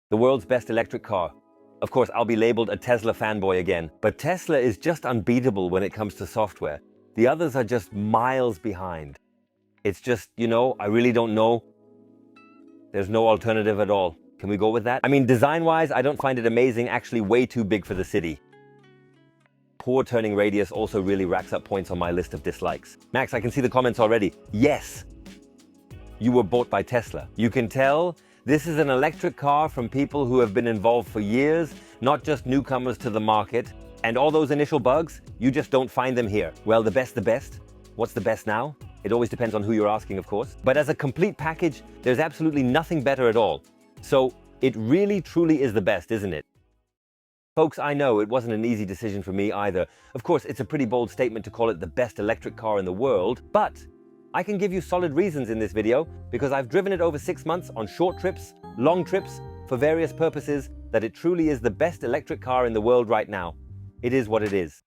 the world's best electric car. Of course, I'll be labeled a Tesla fanboy again, but Tesla is just unbeatable when it comes to software. The others are just miles behind. It's just, I really don't know. There's no alternative at all. Can we go with that? I mean, design-wise, I don't find it amazing, actually way too big for the city. Poor turning radius also really racks up points on my list of dislikes. Max, I can see the comments already. Yes, you were bought by Tesla. You can tell this is an electric car from people who have been involved for years, not just newcomers to the market. And all those initial bugs, you just don't find them here. Well, the best. What's the best now? It always depends on who you're asking, of course. But as a complete package, there's absolutely nothing better at all. So it really, truly is the best, isn't it? Folks, I know it wasn't an easy decision for me either. Of course, it's a pretty bold statement to call it the best electric car in the world, but I can give you solid reasons in this video because I've driven it over 6 months on short trips, long trips, for various purposes, that it truly is the best electric car in the world right now. It is what it is.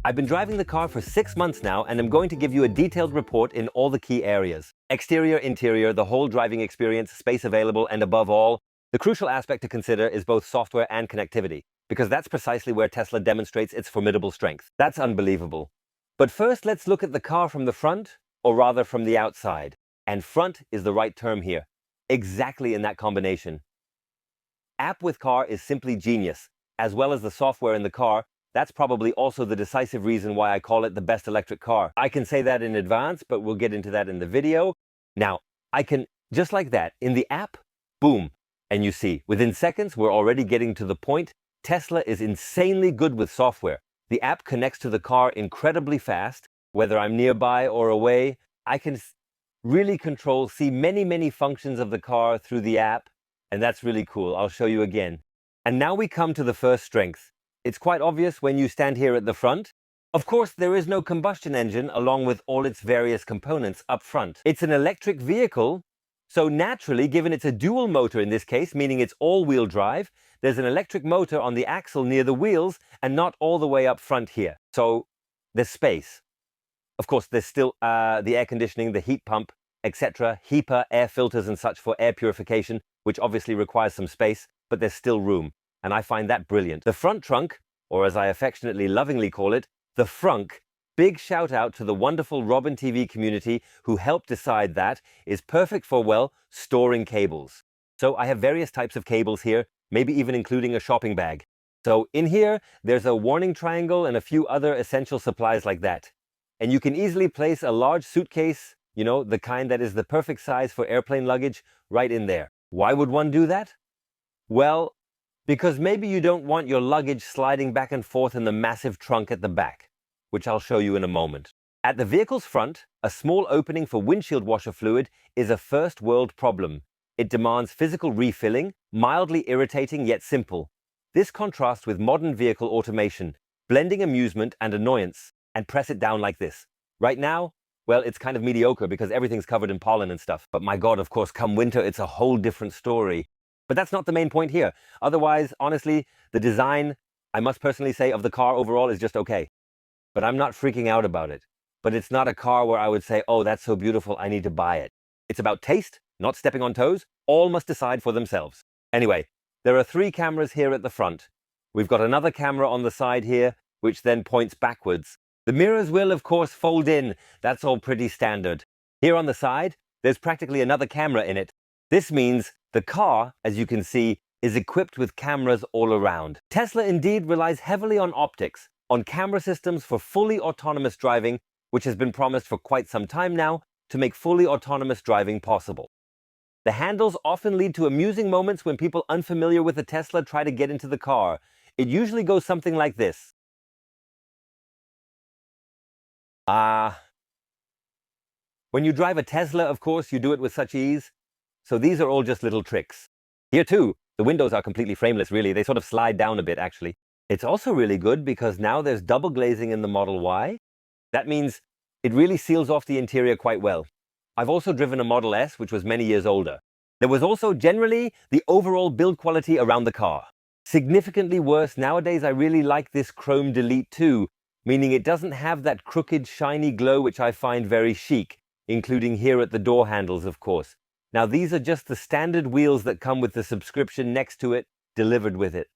I've been driving the car for 6 months now, and I'm going to give you a detailed report in all the key areas. Exterior, interior, the whole driving experience, space available, and above all, the crucial aspect to consider is both software and connectivity, because that's precisely where Tesla demonstrates its formidable strength. That's unbelievable. But first, let's look at the car from the front, or rather from the outside. And front is the right term here. Exactly in that combination. App with car is simply genius, as well as the software in the car. That's probably also the decisive reason why I call it the best electric car. I can say that in advance, but we'll get into that in the video. Now, I can, just like that, in the app, boom. And you see, within seconds, we're already getting to the point. Tesla is insanely good with software. The app connects to the car incredibly fast. Whether I'm nearby or away, I can really see many functions of the car through the app. And that's really cool. I'll show you again. And now we come to the first strength. It's quite obvious when you stand here at the front. Of course, there is no combustion engine along with all its various components up front. It's an electric vehicle, so naturally, given it's a dual motor in this case, meaning it's all-wheel drive, there's an electric motor on the axle near the wheels and not all the way up front here. So there's space. Of course, there's still the air conditioning, the heat pump, etc., HEPA, air filters and such for air purification, which obviously requires some space, but there's still room. And I find that brilliant. The front trunk, or as I affectionately lovingly call it, the frunk, big shout out to the wonderful Robin TV community who helped decide that, is perfect for, well, storing cables. So I have various types of cables here, maybe even including a shopping bag. So in here, there's a warning triangle and a few other essential supplies like that. And you can easily place a large suitcase, the kind that is the perfect size for airplane luggage, right in there. Why would one do that? Well, because maybe you don't want your luggage sliding back and forth in the massive trunk at the back, which I'll show you in a moment. At the vehicle's front, a small opening for windshield washer fluid is a first world problem. It demands physical refilling, mildly irritating yet simple. This contrasts with modern vehicle automation, blending amusement and annoyance, and press it down like this. Right now, well, it's kind of mediocre because everything's covered in pollen and stuff. But my God, of course, come winter, it's a whole different story. But that's not the main point here. Otherwise, honestly, the design, I must personally say, of the car overall is just okay. But I'm not freaking out about it. But it's not a car where I would say, oh, that's so beautiful, I need to buy it. It's about taste, not stepping on toes. All must decide for themselves. Anyway, there are 3 cameras here at the front. We've got another camera on the side here, which then points backwards. The mirrors will, of course, fold in. That's all pretty standard. Here on the side, there's practically another camera in it. This means the car, as you can see, is equipped with cameras all around. Tesla indeed relies heavily on optics, on camera systems for fully autonomous driving, which has been promised for quite some time now to make fully autonomous driving possible. The handles often lead to amusing moments when people unfamiliar with a Tesla try to get into the car. It usually goes something like this. When you drive a Tesla, of course, you do it with such ease. So these are all just little tricks. Here too, the windows are completely frameless, really. They sort of slide down a bit, actually. It's also really good because now there's double glazing in the Model Y. That means it really seals off the interior quite well. I've also driven a Model S, which was many years older. There was also generally the overall build quality around the car. Significantly worse, nowadays I really like this chrome delete too, meaning it doesn't have that crooked, shiny glow which I find very chic, including here at the door handles, of course. Now these are just the standard wheels that come with the subscription next to it, delivered with it.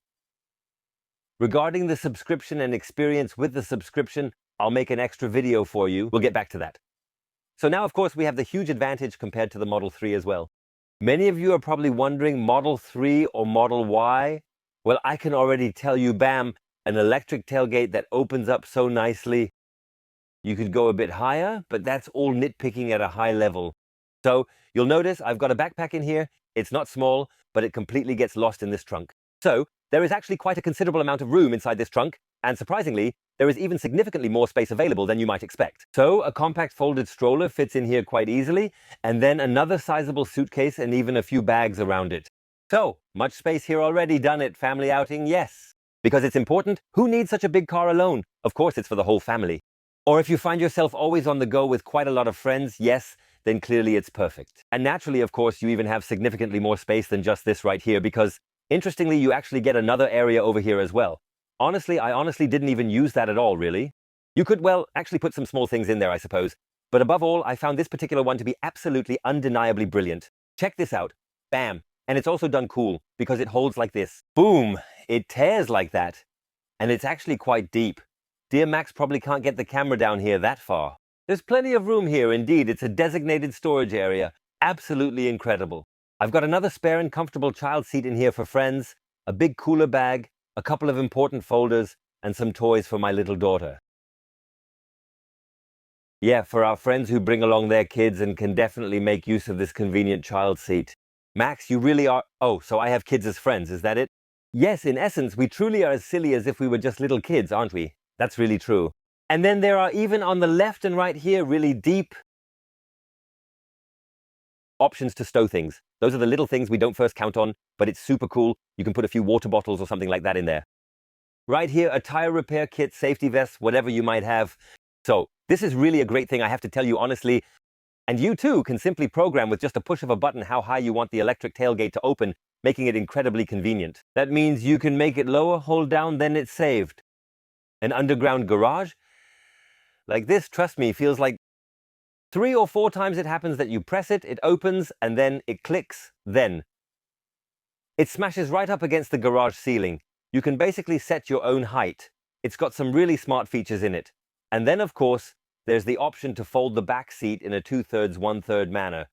Regarding the subscription and experience with the subscription, I'll make an extra video for you. We'll get back to that. So now, of course, we have the huge advantage compared to the Model 3 as well. Many of you are probably wondering, Model 3 or Model Y? Well, I can already tell you, bam, an electric tailgate that opens up so nicely. You could go a bit higher, but that's all nitpicking at a high level. So you'll notice I've got a backpack in here. It's not small, but it completely gets lost in this trunk. So there is actually quite a considerable amount of room inside this trunk, and surprisingly, there is even significantly more space available than you might expect. So a compact folded stroller fits in here quite easily, and then another sizable suitcase and even a few bags around it. So, much space here already. Done it. Family outing, yes. Because it's important, who needs such a big car alone? Of course, it's for the whole family. Or if you find yourself always on the go with quite a lot of friends, yes, then clearly it's perfect. And naturally, of course, you even have significantly more space than just this right here, because interestingly, you actually get another area over here as well. Honestly, I honestly didn't even use that at all, really. You could, well, actually put some small things in there, I suppose. But above all, I found this particular one to be absolutely undeniably brilliant. Check this out. Bam. And it's also done cool, because it holds like this. Boom. It tears like that. And it's actually quite deep. Dear Max probably can't get the camera down here that far. There's plenty of room here, indeed. It's a designated storage area. Absolutely incredible. I've got another spare and comfortable child seat in here for friends, a big cooler bag, a couple of important folders, and some toys for my little daughter. Yeah, for our friends who bring along their kids and can definitely make use of this convenient child seat. Max, you really are... Oh, so I have kids as friends, is that it? Yes, in essence, we truly are as silly as if we were just little kids, aren't we? That's really true. And then there are even on the left and right here really deep options to stow things. Those are the little things we don't first count on, but it's super cool. You can put a few water bottles or something like that in there. Right here, a tire repair kit, safety vest, whatever you might have. So this is really a great thing, I have to tell you honestly. And you too can simply program with just a push of a button how high you want the electric tailgate to open, making it incredibly convenient. That means you can make it lower, hold down, then it's saved. An underground garage? Like this, trust me, feels like 3 or 4 times it happens that you press it, it opens, and then it clicks, then. It smashes right up against the garage ceiling. You can basically set your own height. It's got some really smart features in it. And then, of course, there's the option to fold the back seat in a 2/3, 1/3 manner.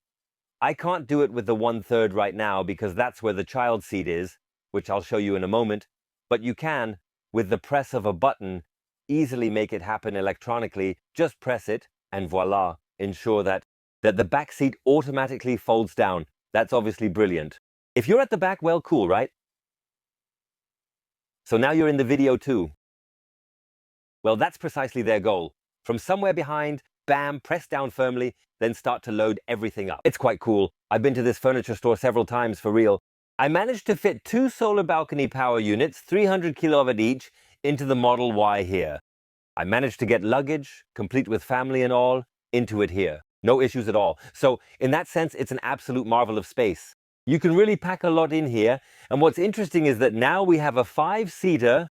I can't do it with the 1/3 right now because that's where the child seat is, which I'll show you in a moment, but you can, with the press of a button, easily make it happen electronically. Just press it, and voila, ensure that the back seat automatically folds down. That's obviously brilliant. If you're at the back, well, cool, right? So now you're in the video too. Well, that's precisely their goal. From somewhere behind, bam, press down firmly, then start to load everything up. It's quite cool. I've been to this furniture store several times for real. I managed to fit 2 solar balcony power units, 300 kilowatt each, into the Model Y here. I managed to get luggage, complete with family and all, into it here. No issues at all. So in that sense, it's an absolute marvel of space. You can really pack a lot in here. And what's interesting is that now we have a 5-seater.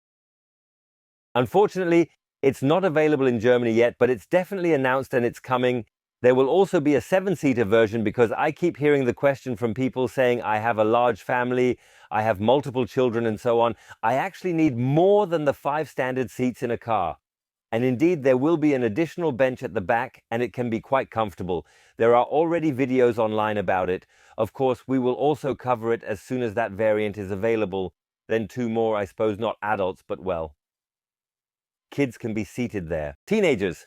Unfortunately, it's not available in Germany yet, but it's definitely announced and it's coming. There will also be a 7-seater version because I keep hearing the question from people saying, I have a large family, I have multiple children and so on. I actually need more than the 5 standard seats in a car. And indeed, there will be an additional bench at the back and it can be quite comfortable. There are already videos online about it. Of course, we will also cover it as soon as that variant is available. Then 2 more, I suppose, not adults, but well. Kids can be seated there. Teenagers.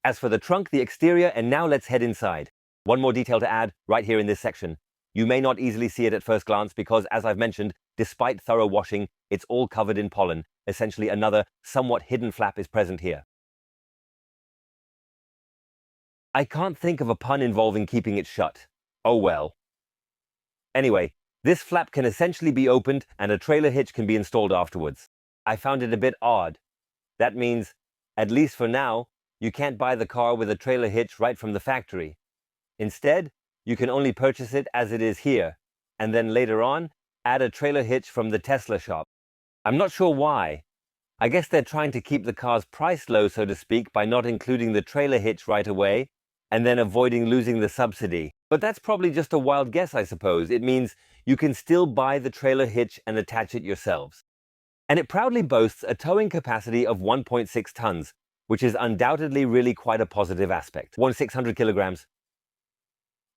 As for the trunk, the exterior, and now let's head inside. One more detail to add right here in this section. You may not easily see it at first glance because, as I've mentioned, despite thorough washing, it's all covered in pollen. Essentially, another somewhat hidden flap is present here. I can't think of a pun involving keeping it shut. Oh well. Anyway, this flap can essentially be opened and a trailer hitch can be installed afterwards. I found it a bit odd. That means, at least for now, you can't buy the car with a trailer hitch right from the factory. Instead, you can only purchase it as it is here, and then later on, add a trailer hitch from the Tesla shop. I'm not sure why. I guess they're trying to keep the car's price low, so to speak, by not including the trailer hitch right away, and then avoiding losing the subsidy. But that's probably just a wild guess, I suppose. It means you can still buy the trailer hitch and attach it yourselves. And it proudly boasts a towing capacity of 1.6 tons, which is undoubtedly really quite a positive aspect. 1,600 kilograms.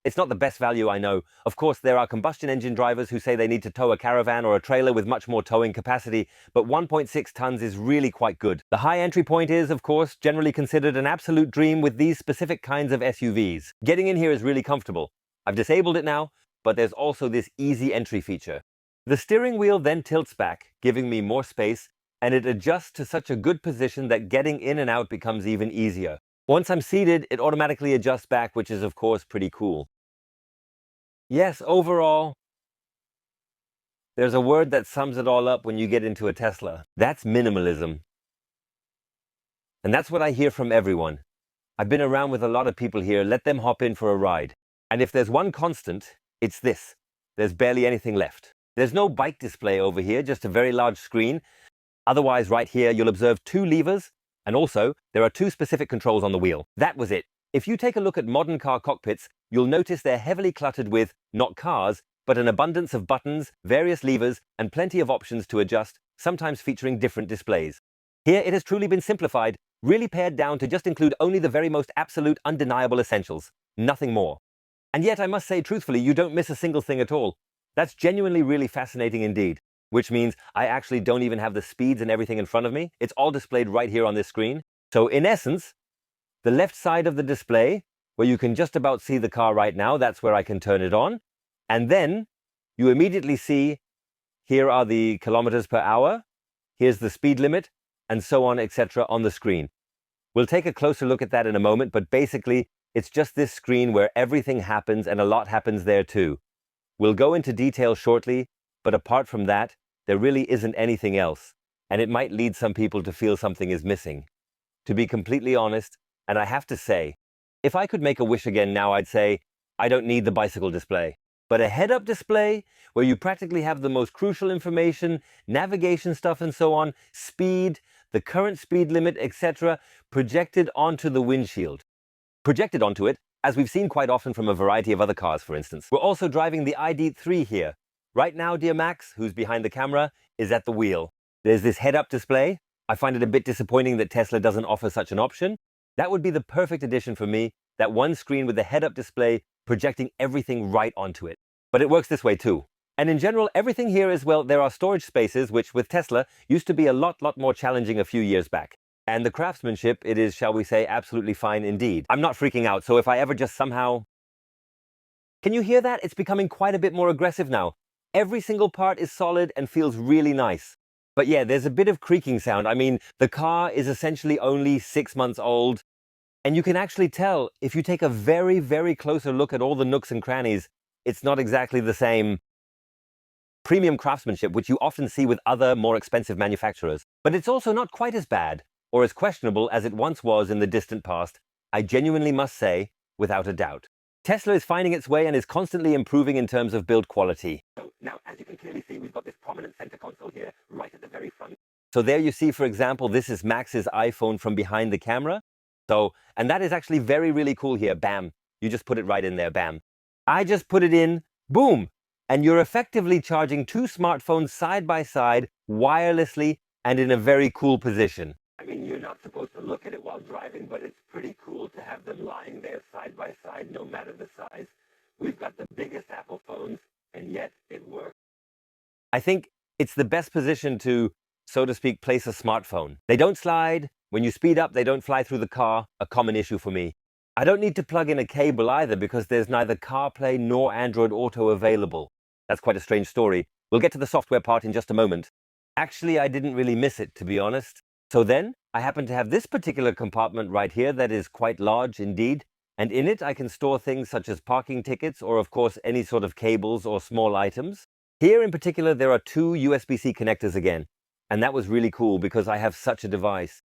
It's not the best value, I know. Of course, there are combustion engine drivers who say they need to tow a caravan or a trailer with much more towing capacity, but 1.6 tons is really quite good. The high entry point is, of course, generally considered an absolute dream with these specific kinds of SUVs. Getting in here is really comfortable. I've disabled it now, but there's also this easy entry feature. The steering wheel then tilts back, giving me more space, and it adjusts to such a good position that getting in and out becomes even easier. Once I'm seated, it automatically adjusts back, which is of course pretty cool. Yes, overall, there's a word that sums it all up when you get into a Tesla. That's minimalism. And that's what I hear from everyone. I've been around with a lot of people here. Let them hop in for a ride. And if there's one constant, it's this. There's barely anything left. There's no bike display over here, just a very large screen. Otherwise, right here, you'll observe 2 levers, and also, there are 2 specific controls on the wheel. That was it. If you take a look at modern car cockpits, you'll notice they're heavily cluttered with, not cars, but an abundance of buttons, various levers, and plenty of options to adjust, sometimes featuring different displays. Here it has truly been simplified, really pared down to just include only the very most absolute, undeniable essentials. Nothing more. And yet, I must say truthfully, you don't miss a single thing at all. That's genuinely really fascinating indeed. Which means I actually don't even have the speeds and everything in front of me. It's all displayed right here on this screen. So in essence, the left side of the display, where you can just about see the car right now, that's where I can turn it on. And then you immediately see, here are the kilometers per hour, here's the speed limit, and so on, etc. on the screen. We'll take a closer look at that in a moment, but basically, it's just this screen where everything happens and a lot happens there too. We'll go into detail shortly, but apart from that, there really isn't anything else, and it might lead some people to feel something is missing. To be completely honest, and I have to say, if I could make a wish again now, I'd say, I don't need the bicycle display. But a head-up display, where you practically have the most crucial information, navigation stuff and so on, speed, the current speed limit, etc., projected onto the windshield. Projected onto it, as we've seen quite often from a variety of other cars, for instance. We're also driving the ID.3 here. Right now, dear Max, who's behind the camera, is at the wheel. There's this head-up display. I find it a bit disappointing that Tesla doesn't offer such an option. That would be the perfect addition for me, that one screen with the head-up display projecting everything right onto it. But it works this way too. And in general, everything here is, well, there are storage spaces, which with Tesla used to be a lot more challenging a few years back. And the craftsmanship, it is, shall we say, absolutely fine indeed. I'm not freaking out, so if I ever just somehow... Can you hear that? It's becoming quite a bit more aggressive now. Every single part is solid and feels really nice. But yeah, there's a bit of creaking sound. I mean, the car is essentially only 6 months old. And you can actually tell, if you take a very closer look at all the nooks and crannies, it's not exactly the same premium craftsmanship which you often see with other, more expensive manufacturers. But it's also not quite as bad, or as questionable as it once was in the distant past, I genuinely must say, without a doubt. Tesla is finding its way and is constantly improving in terms of build quality. So now, as you can clearly see, we've got this prominent center console here, right at the very front. So there you see, for example, this is Max's iPhone from behind the camera. And that is actually really cool here. Bam. You just put it right in there. Bam. I just put it in. Boom. And you're effectively charging 2 smartphones side by side, wirelessly, and in a very cool position. I mean, you're not supposed to look at it while driving, but it's pretty cool to have them lying there side by side, no matter the size. We've got the biggest Apple phones, and yet it works. I think it's the best position to, so to speak, place a smartphone. They don't slide. When you speed up, they don't fly through the car, a common issue for me. I don't need to plug in a cable either because there's neither CarPlay nor Android Auto available. That's quite a strange story. We'll get to the software part in just a moment. Actually, I didn't really miss it, to be honest. So then, I happen to have this particular compartment right here that is quite large indeed, and in it I can store things such as parking tickets or of course any sort of cables or small items. Here in particular there are 2 USB-C connectors again, and that was really cool because I have such a device.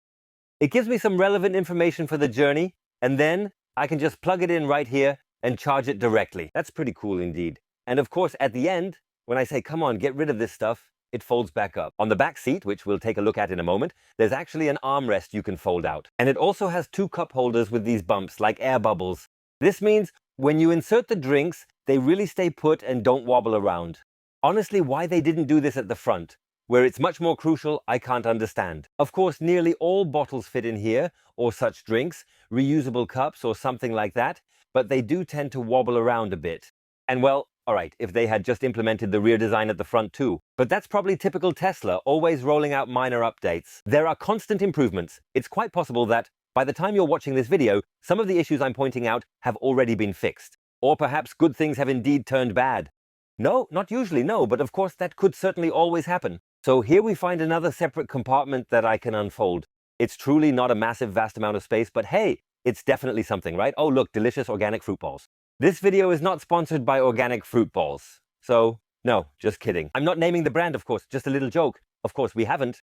It gives me some relevant information for the journey, and then I can just plug it in right here and charge it directly. That's pretty cool indeed. And of course, at the end, when I say, come on, get rid of this stuff, it folds back up. On the back seat, which we'll take a look at in a moment, there's actually an armrest you can fold out. And it also has two cup holders with these bumps, like air bubbles. This means when you insert the drinks, they really stay put and don't wobble around. Honestly, why they didn't do this at the front, where it's much more crucial, I can't understand. Of course, nearly all bottles fit in here, or such drinks, reusable cups or something like that, but they do tend to wobble around a bit. And well, alright, if they had just implemented the rear design at the front too. But that's probably typical Tesla, always rolling out minor updates. There are constant improvements. It's quite possible that, by the time you're watching this video, some of the issues I'm pointing out have already been fixed. Or perhaps good things have indeed turned bad. No, not usually, no, but of course that could certainly always happen. So here we find another separate compartment that I can unfold. It's truly not a massive, vast amount of space, but hey, it's definitely something, right? Oh look, delicious organic fruit balls. This video is not sponsored by organic fruit balls. So, no, just kidding. I'm not naming the brand, of course, just a little joke. Of course, we haven't.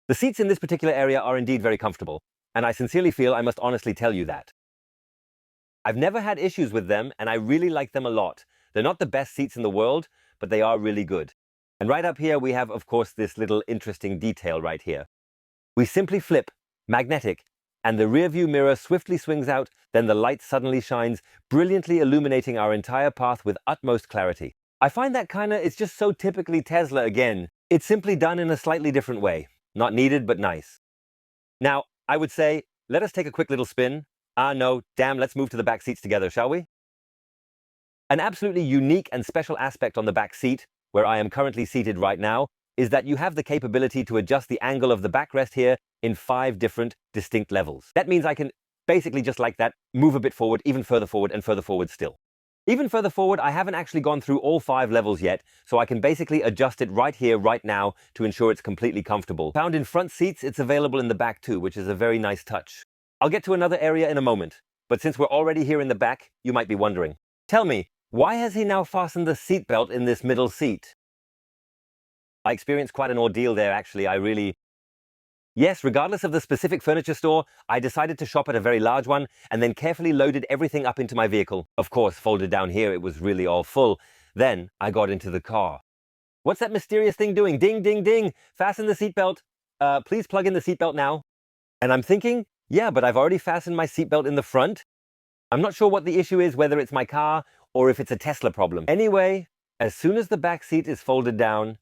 The seats in this particular area are indeed very comfortable, and I sincerely feel I must honestly tell you that. I've never had issues with them, and I really like them a lot. They're not the best seats in the world, but they are really good. And right up here, we have, of course, this little interesting detail right here. We simply flip, magnetic, and the rearview mirror swiftly swings out, then the light suddenly shines, brilliantly illuminating our entire path with utmost clarity. I find that it's just so typically Tesla again. It's simply done in a slightly different way. Not needed, but nice. Now, I would say, let us take a quick little spin. No, damn, let's move to the back seats together, shall we? An absolutely unique and special aspect on the back seat, where I am currently seated right now, is that you have the capability to adjust the angle of the backrest here in 5 different distinct levels. That means I can basically just like that move a bit forward, even further forward and further forward still. Even further forward, I haven't actually gone through all 5 levels yet, so I can basically adjust it right here, right now, to ensure it's completely comfortable. Found in front seats, it's available in the back too, which is a very nice touch. I'll get to another area in a moment, but since we're already here in the back, you might be wondering. Tell me, why has he now fastened the seatbelt in this middle seat? I experienced quite an ordeal there, actually. Yes, regardless of the specific furniture store, I decided to shop at a very large one and then carefully loaded everything up into my vehicle. Of course, folded down here, it was really all full. Then I got into the car. What's that mysterious thing doing? Ding, ding, ding. Fasten the seatbelt. Please plug in the seatbelt now. And I'm thinking, yeah, but I've already fastened my seatbelt in the front. I'm not sure what the issue is, whether it's my car or if it's a Tesla problem. Anyway, as soon as the back seat is folded down,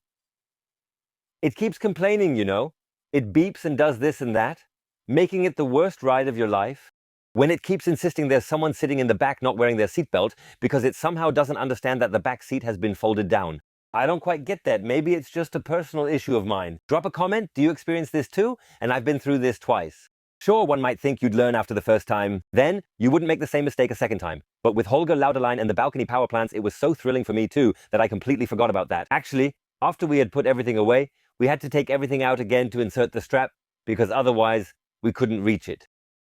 it keeps complaining, you know. It beeps and does this and that, making it the worst ride of your life. When it keeps insisting there's someone sitting in the back not wearing their seatbelt because it somehow doesn't understand that the back seat has been folded down. I don't quite get that. Maybe it's just a personal issue of mine. Drop a comment. Do you experience this too? And I've been through this twice. Sure, one might think you'd learn after the first time. Then, you wouldn't make the same mistake a second time. But with Holger Lauderline and the balcony power plants, it was so thrilling for me too that I completely forgot about that. Actually, after we had put everything away, we had to take everything out again to insert the strap, because otherwise we couldn't reach it.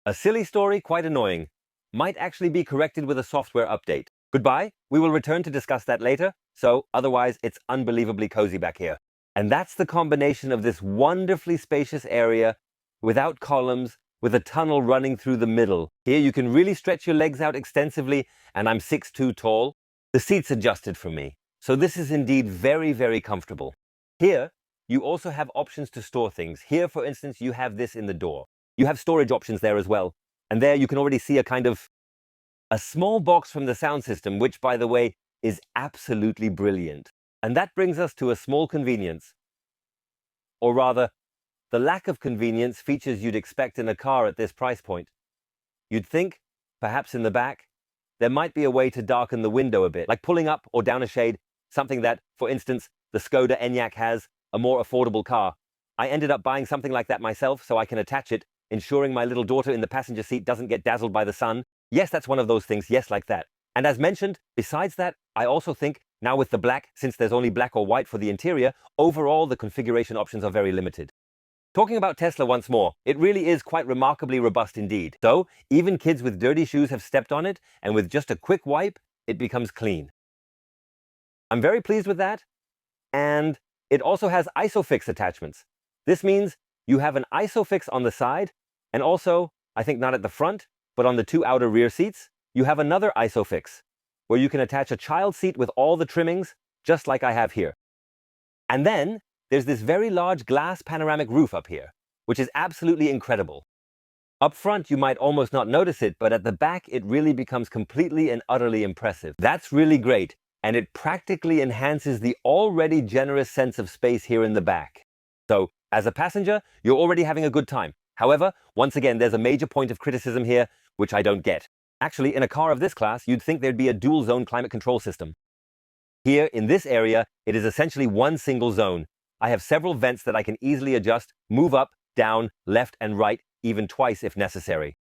A silly story, quite annoying. Might actually be corrected with a software update. Goodbye, we will return to discuss that later, so otherwise it's unbelievably cozy back here. And that's the combination of this wonderfully spacious area, without columns, with a tunnel running through the middle. Here you can really stretch your legs out extensively, and I'm 6'2" tall. The seat's adjusted for me, so this is indeed very, very comfortable. Here, you also have options to store things. Here, for instance, you have this in the door. You have storage options there as well. And there you can already see a small box from the sound system, which, by the way, is absolutely brilliant. And that brings us to a small convenience. Or rather, the lack of convenience features you'd expect in a car at this price point. You'd think, perhaps in the back, there might be a way to darken the window a bit, like pulling up or down a shade, something that, for instance, the Skoda Enyaq has, a more affordable car. I ended up buying something like that myself so I can attach it, ensuring my little daughter in the passenger seat doesn't get dazzled by the sun. Yes, that's one of those things, yes, like that. And as mentioned, besides that, I also think, now with the black, since there's only black or white for the interior, overall the configuration options are very limited. Talking about Tesla once more, it really is quite remarkably robust indeed. So, even kids with dirty shoes have stepped on it, and with just a quick wipe, it becomes clean. I'm very pleased with that, and it also has ISOFIX attachments. This means you have an ISOFIX on the side, and also, I think not at the front, but on the 2 outer rear seats. you have another ISOFIX, where you can attach a child seat with all the trimmings, just like I have here. And then, there's this very large glass panoramic roof up here, which is absolutely incredible. Up front, you might almost not notice it, but at the back, it really becomes completely and utterly impressive. That's really great, and it practically enhances the already generous sense of space here in the back. So, as a passenger, you're already having a good time. However, once again, there's a major point of criticism here, which I don't get. Actually, in a car of this class, you'd think there'd be a dual-zone climate control system. Here, in this area, it is essentially one single zone. I have several vents that I can easily adjust, move up, down, left, and right, even twice if necessary.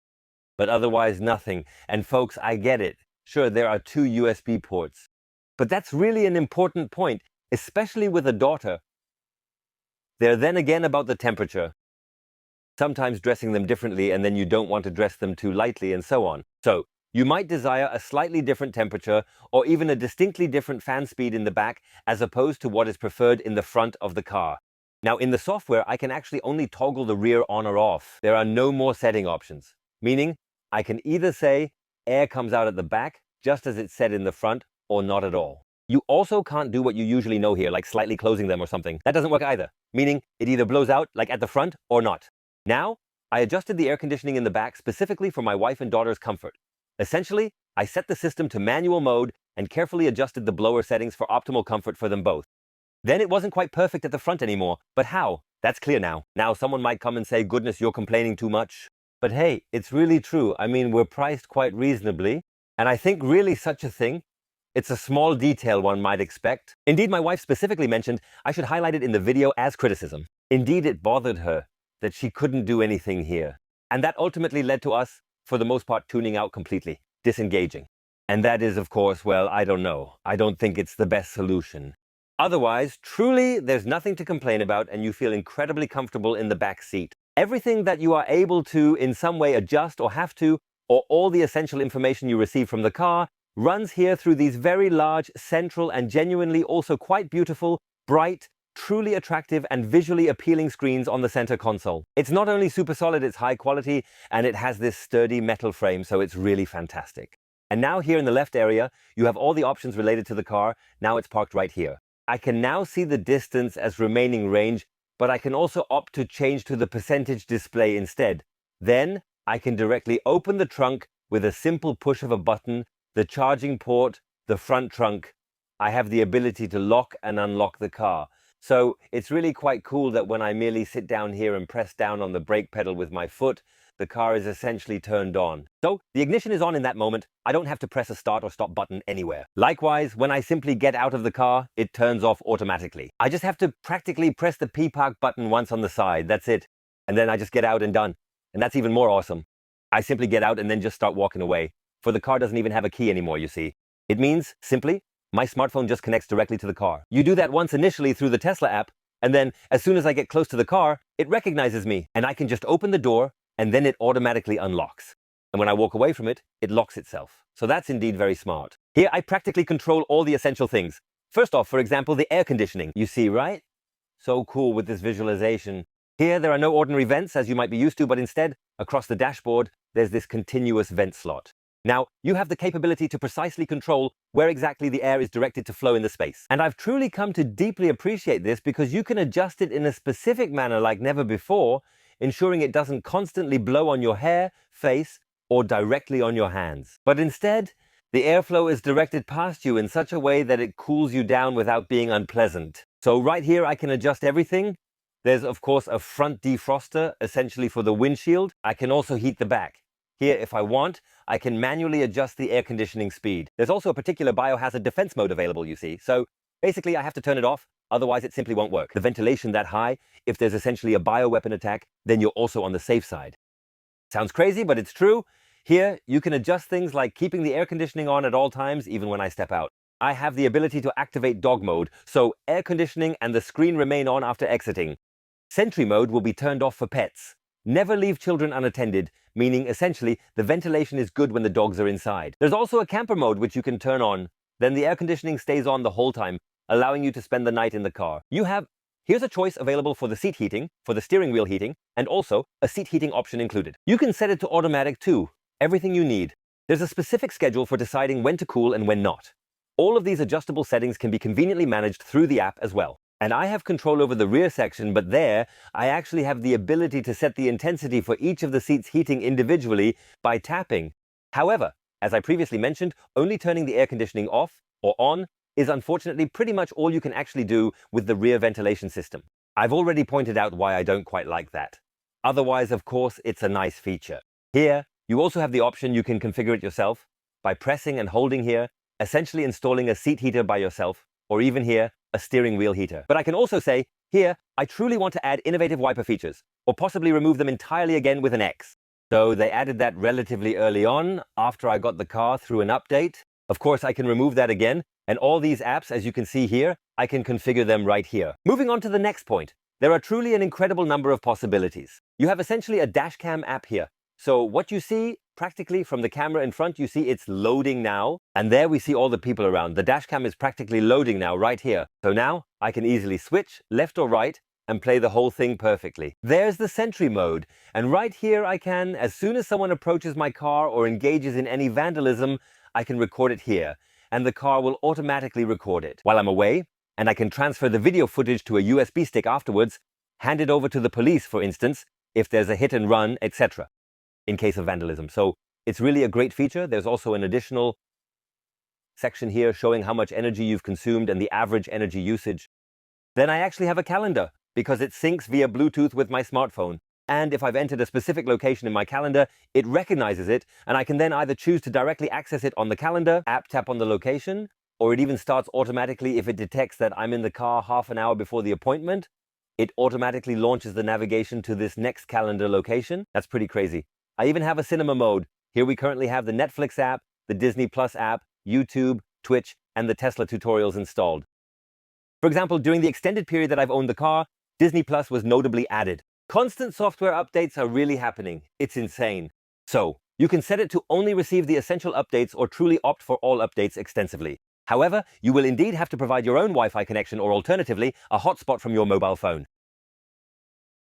But otherwise, nothing. And folks, I get it. Sure, there are 2 USB ports. But that's really an important point, especially with a daughter. They're then again about the temperature. Sometimes dressing them differently, and then you don't want to dress them too lightly, and so on. So, you might desire a slightly different temperature, or even a distinctly different fan speed in the back, as opposed to what is preferred in the front of the car. Now, in the software, I can actually only toggle the rear on or off. There are no more setting options, meaning I can either say air comes out at the back, just as it's said in the front, or not at all. You also can't do what you usually know here, like slightly closing them or something. That doesn't work either, meaning it either blows out, like at the front, or not. Now, I adjusted the air conditioning in the back specifically for my wife and daughter's comfort. Essentially, I set the system to manual mode and carefully adjusted the blower settings for optimal comfort for them both. Then it wasn't quite perfect at the front anymore, but how? That's clear now. Now someone might come and say, goodness, you're complaining too much. But hey, it's really true. I mean, we're priced quite reasonably, and I think really such a thing, it's a small detail one might expect. Indeed, my wife specifically mentioned I should highlight it in the video as criticism. Indeed, it bothered her that she couldn't do anything here. And that ultimately led to us, for the most part, tuning out completely, disengaging. And that is, of course, well, I don't know. I don't think it's the best solution. Otherwise, truly, there's nothing to complain about, and you feel incredibly comfortable in the back seat. Everything that you are able to in some way adjust or have to, or all the essential information you receive from the car, runs here through these very large, central, and genuinely also quite beautiful, bright, truly attractive, and visually appealing screens on the center console. It's not only super solid, it's high quality, and it has this sturdy metal frame, so it's really fantastic. And now here in the left area, you have all the options related to the car. Now it's parked right here. I can now see the distance as remaining range, but I can also opt to change to the percentage display instead. Then I can directly open the trunk with a simple push of a button, the charging port, the front trunk. I have the ability to lock and unlock the car. So it's really quite cool that when I merely sit down here and press down on the brake pedal with my foot, the car is essentially turned on. So the ignition is on in that moment. I don't have to press a start or stop button anywhere. Likewise, when I simply get out of the car, it turns off automatically. I just have to practically press the P-Park button once on the side. That's it. And then I just get out and done. And that's even more awesome. I simply get out and then just start walking away. For the car doesn't even have a key anymore, you see. It means, simply, my smartphone just connects directly to the car. You do that once initially through the Tesla app, and then as soon as I get close to the car, it recognizes me, and I can just open the door, and then it automatically unlocks. And when I walk away from it, it locks itself. So that's indeed very smart. Here, I practically control all the essential things. First off, for example, the air conditioning. You see, right? So cool with this visualization. Here, there are no ordinary vents, as you might be used to, but instead, across the dashboard, there's this continuous vent slot. Now, you have the capability to precisely control where exactly the air is directed to flow in the space. And I've truly come to deeply appreciate this because you can adjust it in a specific manner like never before, ensuring it doesn't constantly blow on your hair, face, or directly on your hands. But instead, the airflow is directed past you in such a way that it cools you down without being unpleasant. So right here, I can adjust everything. There's, of course, a front defroster, essentially for the windshield. I can also heat the back. Here, if I want, I can manually adjust the air conditioning speed. There's also a particular biohazard defense mode available, you see. So basically, I have to turn it off, otherwise it simply won't work. The ventilation that high, if there's essentially a bioweapon attack, then you're also on the safe side. Sounds crazy, but it's true. Here, you can adjust things like keeping the air conditioning on at all times, even when I step out. I have the ability to activate dog mode, so air conditioning and the screen remain on after exiting. Sentry mode will be turned off for pets. Never leave children unattended, meaning essentially the ventilation is good when the dogs are inside. There's also a camper mode which you can turn on. Then the air conditioning stays on the whole time, allowing you to spend the night in the car. Here's a choice available for the seat heating, for the steering wheel heating, and also a seat heating option included. You can set it to automatic too. Everything you need. There's a specific schedule for deciding when to cool and when not. All of these adjustable settings can be conveniently managed through the app as well. And I have control over the rear section, but there, I actually have the ability to set the intensity for each of the seats heating individually by tapping. However, as I previously mentioned, only turning the air conditioning off or on is unfortunately pretty much all you can actually do with the rear ventilation system. I've already pointed out why I don't quite like that. Otherwise, of course, it's a nice feature. Here, you also have the option you can configure it yourself by pressing and holding here, essentially installing a seat heater by yourself, or even here, a steering wheel heater. But I can also say, here, I truly want to add innovative wiper features, or possibly remove them entirely again with an X. So they added that relatively early on, after I got the car through an update. Of course, I can remove that again, and all these apps, as you can see here, I can configure them right here. Moving on to the next point, there are truly an incredible number of possibilities. You have essentially a dashcam app here. So what you see, practically from the camera in front, you see it's loading now, and there we see all the people around. The dashcam is practically loading now, right here. So now, I can easily switch left or right, and play the whole thing perfectly. There's the sentry mode, and right here I can, as soon as someone approaches my car or engages in any vandalism, I can record it here, and the car will automatically record it while I'm away, and I can transfer the video footage to a USB stick afterwards, hand it over to the police, for instance, if there's a hit and run, etc., in case of vandalism. So it's really a great feature. There's also an additional section here showing how much energy you've consumed and the average energy usage. Then I actually have a calendar, because it syncs via Bluetooth with my smartphone. And if I've entered a specific location in my calendar, it recognizes it, and I can then either choose to directly access it on the calendar, app tap on the location, or it even starts automatically if it detects that I'm in the car half an hour before the appointment. It automatically launches the navigation to this next calendar location. That's pretty crazy. I even have a cinema mode. Here we currently have the Netflix app, the Disney Plus app, YouTube, Twitch, and the Tesla tutorials installed. For example, during the extended period that I've owned the car, Disney Plus was notably added. Constant software updates are really happening. It's insane. So, you can set it to only receive the essential updates or truly opt for all updates extensively. However, you will indeed have to provide your own Wi-Fi connection or alternatively, a hotspot from your mobile phone.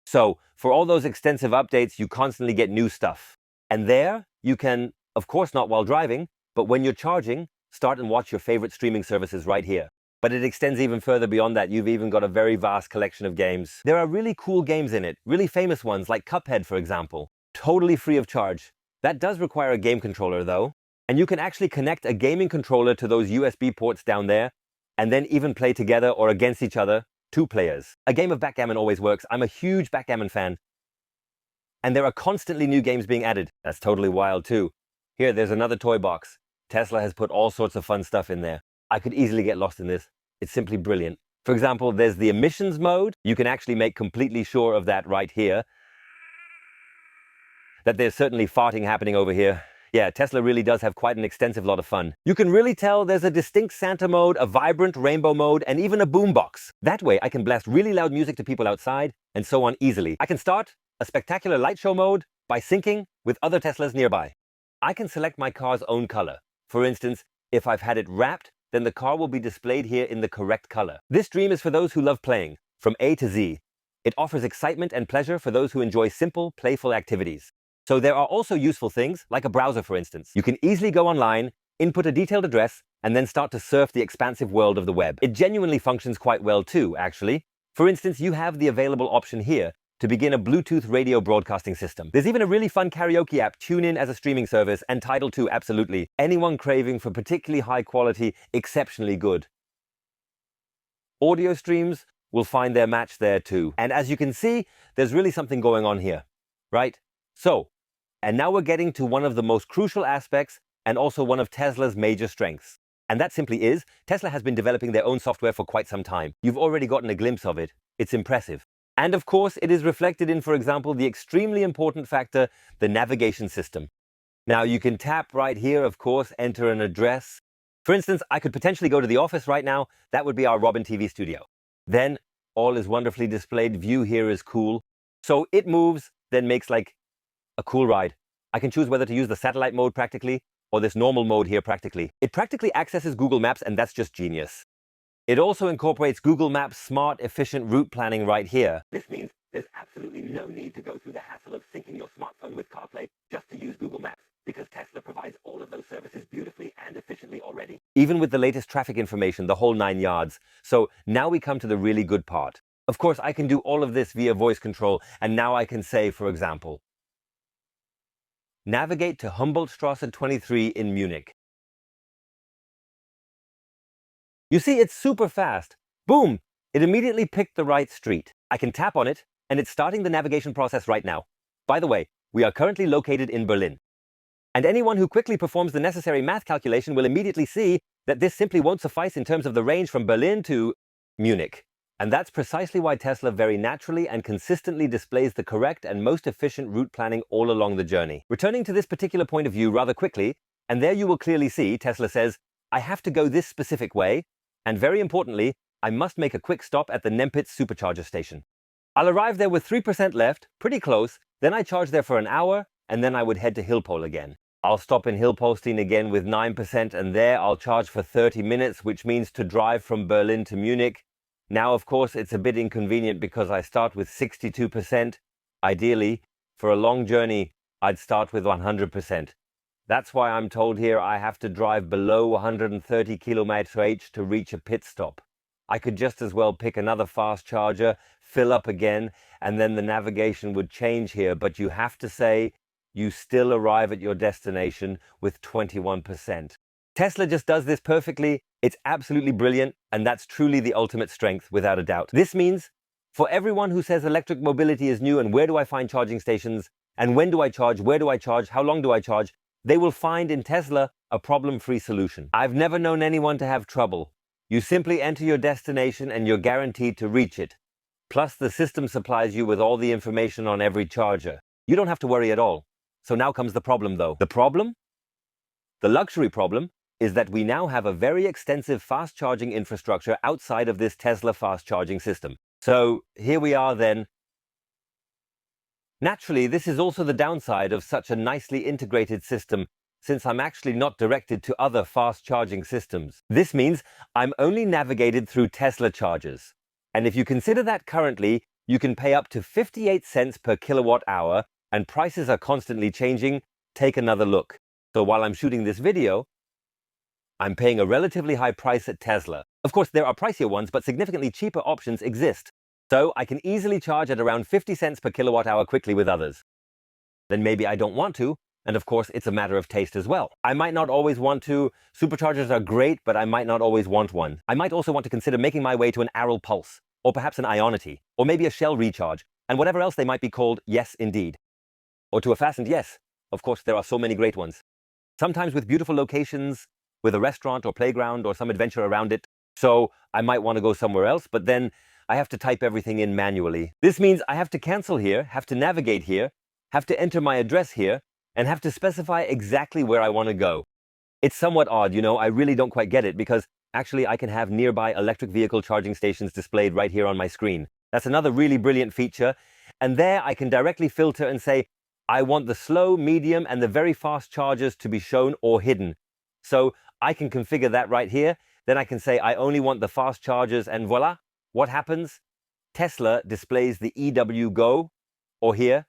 So, for all those extensive updates, you constantly get new stuff. And there, you can, of course not while driving, but when you're charging, start and watch your favorite streaming services right here. But it extends even further beyond that. You've even got a very vast collection of games. There are really cool games in it, really famous ones like Cuphead, for example. Totally free of charge. That does require a game controller though. And you can actually connect a gaming controller to those USB ports down there, and then even play together or against each other, 2 players. A game of backgammon always works. I'm a huge backgammon fan. And there are constantly new games being added. That's totally wild too. Here, there's another toy box. Tesla has put all sorts of fun stuff in there. I could easily get lost in this. It's simply brilliant. For example, there's the emissions mode. You can actually make completely sure of that right here. That there's certainly farting happening over here. Yeah, Tesla really does have quite an extensive lot of fun. You can really tell there's a distinct Santa mode, a vibrant rainbow mode, and even a boombox. That way, I can blast really loud music to people outside, and so on easily. I can start a spectacular light show mode by syncing with other Teslas nearby. I can select my car's own color. For instance, if I've had it wrapped, then the car will be displayed here in the correct color. This dream is for those who love playing, from A to Z. It offers excitement and pleasure for those who enjoy simple, playful activities. So there are also useful things, like a browser for instance. You can easily go online, input a detailed address, and then start to surf the expansive world of the web. It genuinely functions quite well too, actually. For instance, you have the available option here to begin a Bluetooth radio broadcasting system. There's even a really fun karaoke app, TuneIn, as a streaming service, and Tidal too, absolutely. Anyone craving for particularly high quality, exceptionally good audio streams will find their match there too. And as you can see, there's really something going on here, right? So, and now we're getting to one of the most crucial aspects and also one of Tesla's major strengths. And that simply is, Tesla has been developing their own software for quite some time. You've already gotten a glimpse of it. It's impressive. And of course, it is reflected in, for example, the extremely important factor, the navigation system. Now, you can tap right here, of course, enter an address. For instance, I could potentially go to the office right now. That would be our Robin TV studio. Then, all is wonderfully displayed. View here is cool. So it moves, then makes like a cool ride. I can choose whether to use the satellite mode practically, or this normal mode here practically. It practically accesses Google Maps, and that's just genius. It also incorporates Google Maps' smart, efficient route planning right here. This means there's absolutely no need to go through the hassle of syncing your smartphone with CarPlay just to use Google Maps. because Tesla provides all of those services beautifully and efficiently already. Even with the latest traffic information, the whole 9 yards. So now we come to the really good part. Of course, I can do all of this via voice control, and now I can say, for example, navigate to Humboldtstrasse 23 in Munich. You see, it's super fast. Boom! It immediately picked the right street. I can tap on it, and it's starting the navigation process right now. By the way, we are currently located in Berlin. And anyone who quickly performs the necessary math calculation will immediately see that this simply won't suffice in terms of the range from Berlin to Munich. And that's precisely why Tesla very naturally and consistently displays the correct and most efficient route planning all along the journey. Returning to this particular point of view rather quickly, and there you will clearly see Tesla says, I have to go this specific way, and very importantly, I must make a quick stop at the Nempitz SuperCharger station. I'll arrive there with 3% left, pretty close, then I charge there for an hour, and then I would head to Hillpol again. I'll stop in Hillpolstein again with 9%, and there I'll charge for 30 minutes, which means to drive from Berlin to Munich. Now, of course, it's a bit inconvenient because I start with 62%. Ideally, for a long journey, I'd start with 100%. That's why I'm told here I have to drive below 130 km/h to reach a pit stop. I could just as well pick another fast charger, fill up again, and then the navigation would change here, but you have to say you still arrive at your destination with 21%. Tesla just does this perfectly. It's absolutely brilliant, and that's truly the ultimate strength, without a doubt. This means, for everyone who says electric mobility is new and where do I find charging stations, and when do I charge, where do I charge, how long do I charge, they will find in Tesla a problem-free solution. I've never known anyone to have trouble. You simply enter your destination and you're guaranteed to reach it. Plus, the system supplies you with all the information on every charger. You don't have to worry at all. So now comes the problem, though. The problem? The luxury problem is that we now have a very extensive fast charging infrastructure outside of this Tesla fast charging system. So here we are then. Naturally, this is also the downside of such a nicely integrated system, since I'm actually not directed to other fast charging systems. This means I'm only navigated through Tesla chargers. And if you consider that currently, you can pay up to 58 cents per kilowatt hour, and prices are constantly changing. Take another look. So while I'm shooting this video, I'm paying a relatively high price at Tesla. Of course, there are pricier ones, but significantly cheaper options exist. So I can easily charge at around 50 cents per kilowatt hour quickly with others. Then maybe I don't want to, and of course, it's a matter of taste as well. I might not always want to. Superchargers are great, but I might not always want one. I might also want to consider making my way to an Aral Pulse, or perhaps an Ionity, or maybe a Shell Recharge, and whatever else they might be called, yes, indeed. Or to a Fastened, yes. Of course, there are so many great ones. Sometimes with beautiful locations, with a restaurant or playground or some adventure around it. So I might want to go somewhere else, but then I have to type everything in manually. This means I have to cancel here, have to navigate here, have to enter my address here, and have to specify exactly where I want to go. It's somewhat odd, you know, I really don't quite get it, because actually I can have nearby electric vehicle charging stations displayed right here on my screen. That's another really brilliant feature. And there I can directly filter and say, I want the slow, medium, and the very fast chargers to be shown or hidden. So I can configure that right here. Then I can say I only want the fast chargers, and voila, what happens? Tesla displays the EW Go, or here,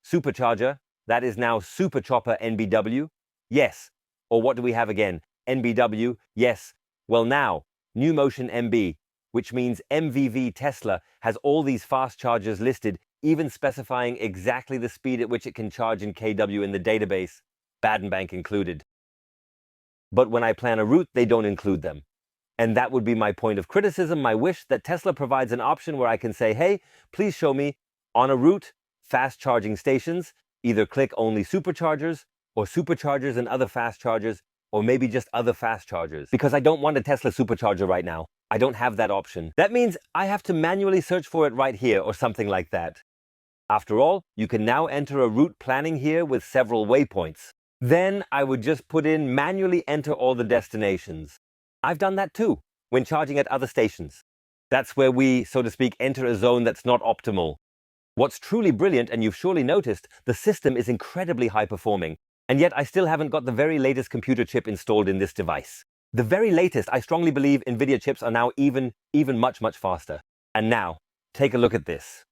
SuperCharger. That is now SuperChopper NBW. Yes. Or what do we have again? NBW. Yes. Well now, New Motion MB, which means MVV Tesla has all these fast chargers listed, even specifying exactly the speed at which it can charge in kW in the database, Baden-Bank included. But when I plan a route, they don't include them. And that would be my point of criticism, my wish that Tesla provides an option where I can say, hey, please show me on a route, fast charging stations, either click only superchargers or superchargers and other fast chargers, or maybe just other fast chargers. Because I don't want a Tesla supercharger right now. I don't have that option. That means I have to manually search for it right here or something like that. After all, you can now enter a route planning here with several waypoints. Then I would just put in manually enter all the destinations. I've done that too, when charging at other stations. That's where we, so to speak, enter a zone that's not optimal. What's truly brilliant, and you've surely noticed, the system is incredibly high performing. And yet I still haven't got the very latest computer chip installed in this device. The very latest, I strongly believe NVIDIA chips are now even much faster. And now, take a look at this.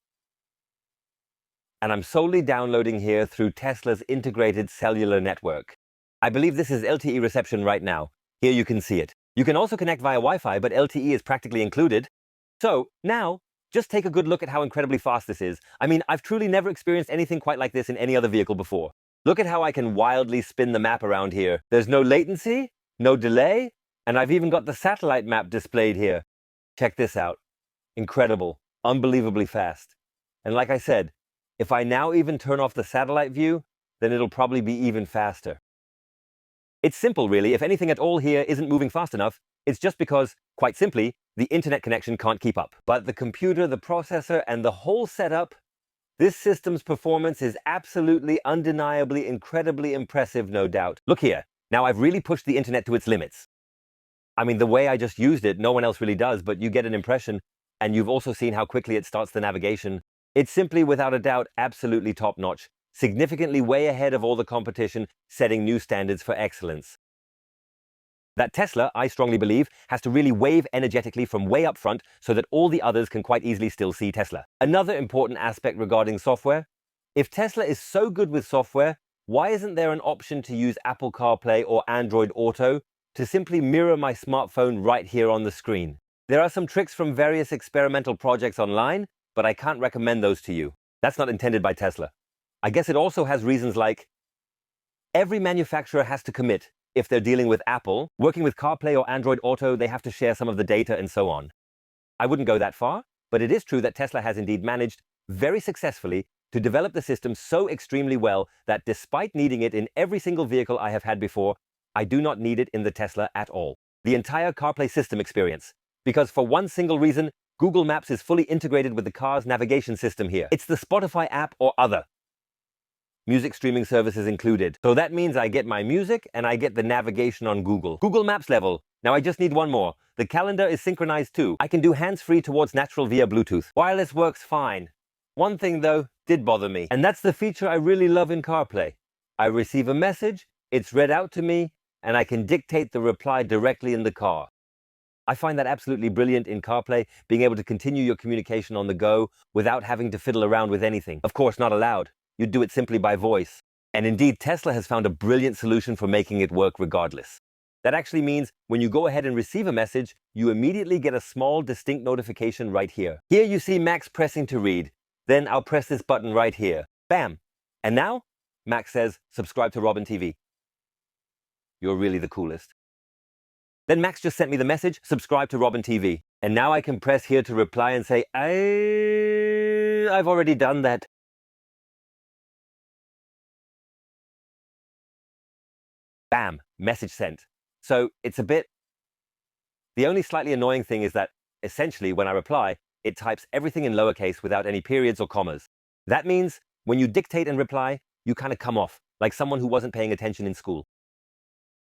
and I'm solely downloading here through Tesla's integrated cellular network. I believe this is LTE reception right now. Here you can see it. You can also connect via Wi-Fi, but LTE is practically included. So now, just take a good look at how incredibly fast this is. I mean, I've truly never experienced anything quite like this in any other vehicle before. Look at how I can wildly spin the map around here. There's no latency, no delay, and I've even got the satellite map displayed here. Check this out. Incredible. Unbelievably fast. And like I said, if I now even turn off the satellite view, then it'll probably be even faster. It's simple, really. If anything at all here isn't moving fast enough, it's just because, quite simply, the internet connection can't keep up. But the computer, the processor, and the whole setup, this system's performance is absolutely, undeniably, incredibly impressive, no doubt. Look here. Now I've really pushed the internet to its limits. I mean, the way I just used it, no one else really does, but you get an impression, and you've also seen how quickly it starts the navigation. It's simply, without a doubt, absolutely top-notch, significantly way ahead of all the competition, setting new standards for excellence. That Tesla, I strongly believe, has to really wave energetically from way up front so that all the others can quite easily still see Tesla. Another important aspect regarding software, if Tesla is so good with software, why isn't there an option to use Apple CarPlay or Android Auto to simply mirror my smartphone right here on the screen? There are some tricks from various experimental projects online, but I can't recommend those to you. That's not intended by Tesla. I guess it also has reasons like every manufacturer has to commit. If they're dealing with Apple, working with CarPlay or Android Auto, they have to share some of the data and so on. I wouldn't go that far, but it is true that Tesla has indeed managed very successfully to develop the system so extremely well that despite needing it in every single vehicle I have had before, I do not need it in the Tesla at all. The entire CarPlay system experience. Because for one single reason, Google Maps is fully integrated with the car's navigation system here. It's the Spotify app or other. Music streaming services included. So that means I get my music and I get the navigation on Google. Google Maps level. Now I just need one more. The calendar is synchronized too. I can do hands-free towards natural via Bluetooth. Wireless works fine. One thing though did bother me, and that's the feature I really love in CarPlay. I receive a message, it's read out to me, and I can dictate the reply directly in the car. I find that absolutely brilliant in CarPlay, being able to continue your communication on the go without having to fiddle around with anything. Of course, not allowed. You'd do it simply by voice. And indeed, Tesla has found a brilliant solution for making it work regardless. That actually means when you go ahead and receive a message, you immediately get a small, distinct notification right here. Here you see Max pressing to read. Then I'll press this button right here. Bam! And now, Max says, subscribe to Robin TV. You're really the coolest. Then Max just sent me the message, subscribe to Robin TV. And now I can press here to reply and say, I've already done that. Bam, message sent. So it's a bit... The only slightly annoying thing is that, essentially, when I reply, it types everything in lowercase without any periods or commas. That means, when you dictate and reply, you kind of come off, like someone who wasn't paying attention in school.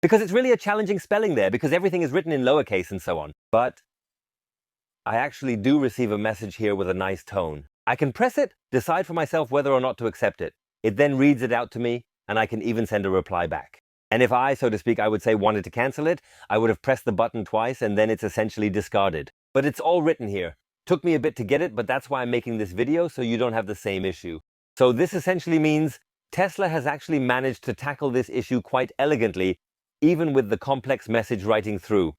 Because it's really a challenging spelling there, because everything is written in lowercase and so on. But I actually do receive a message here with a nice tone. I can press it, decide for myself whether or not to accept it. It then reads it out to me, and I can even send a reply back. And if I, so to speak, I would say wanted to cancel it, I would have pressed the button twice and then it's essentially discarded. But it's all written here. Took me a bit to get it, but that's why I'm making this video, so you don't have the same issue. So this essentially means Tesla has actually managed to tackle this issue quite elegantly, even with the complex message writing through.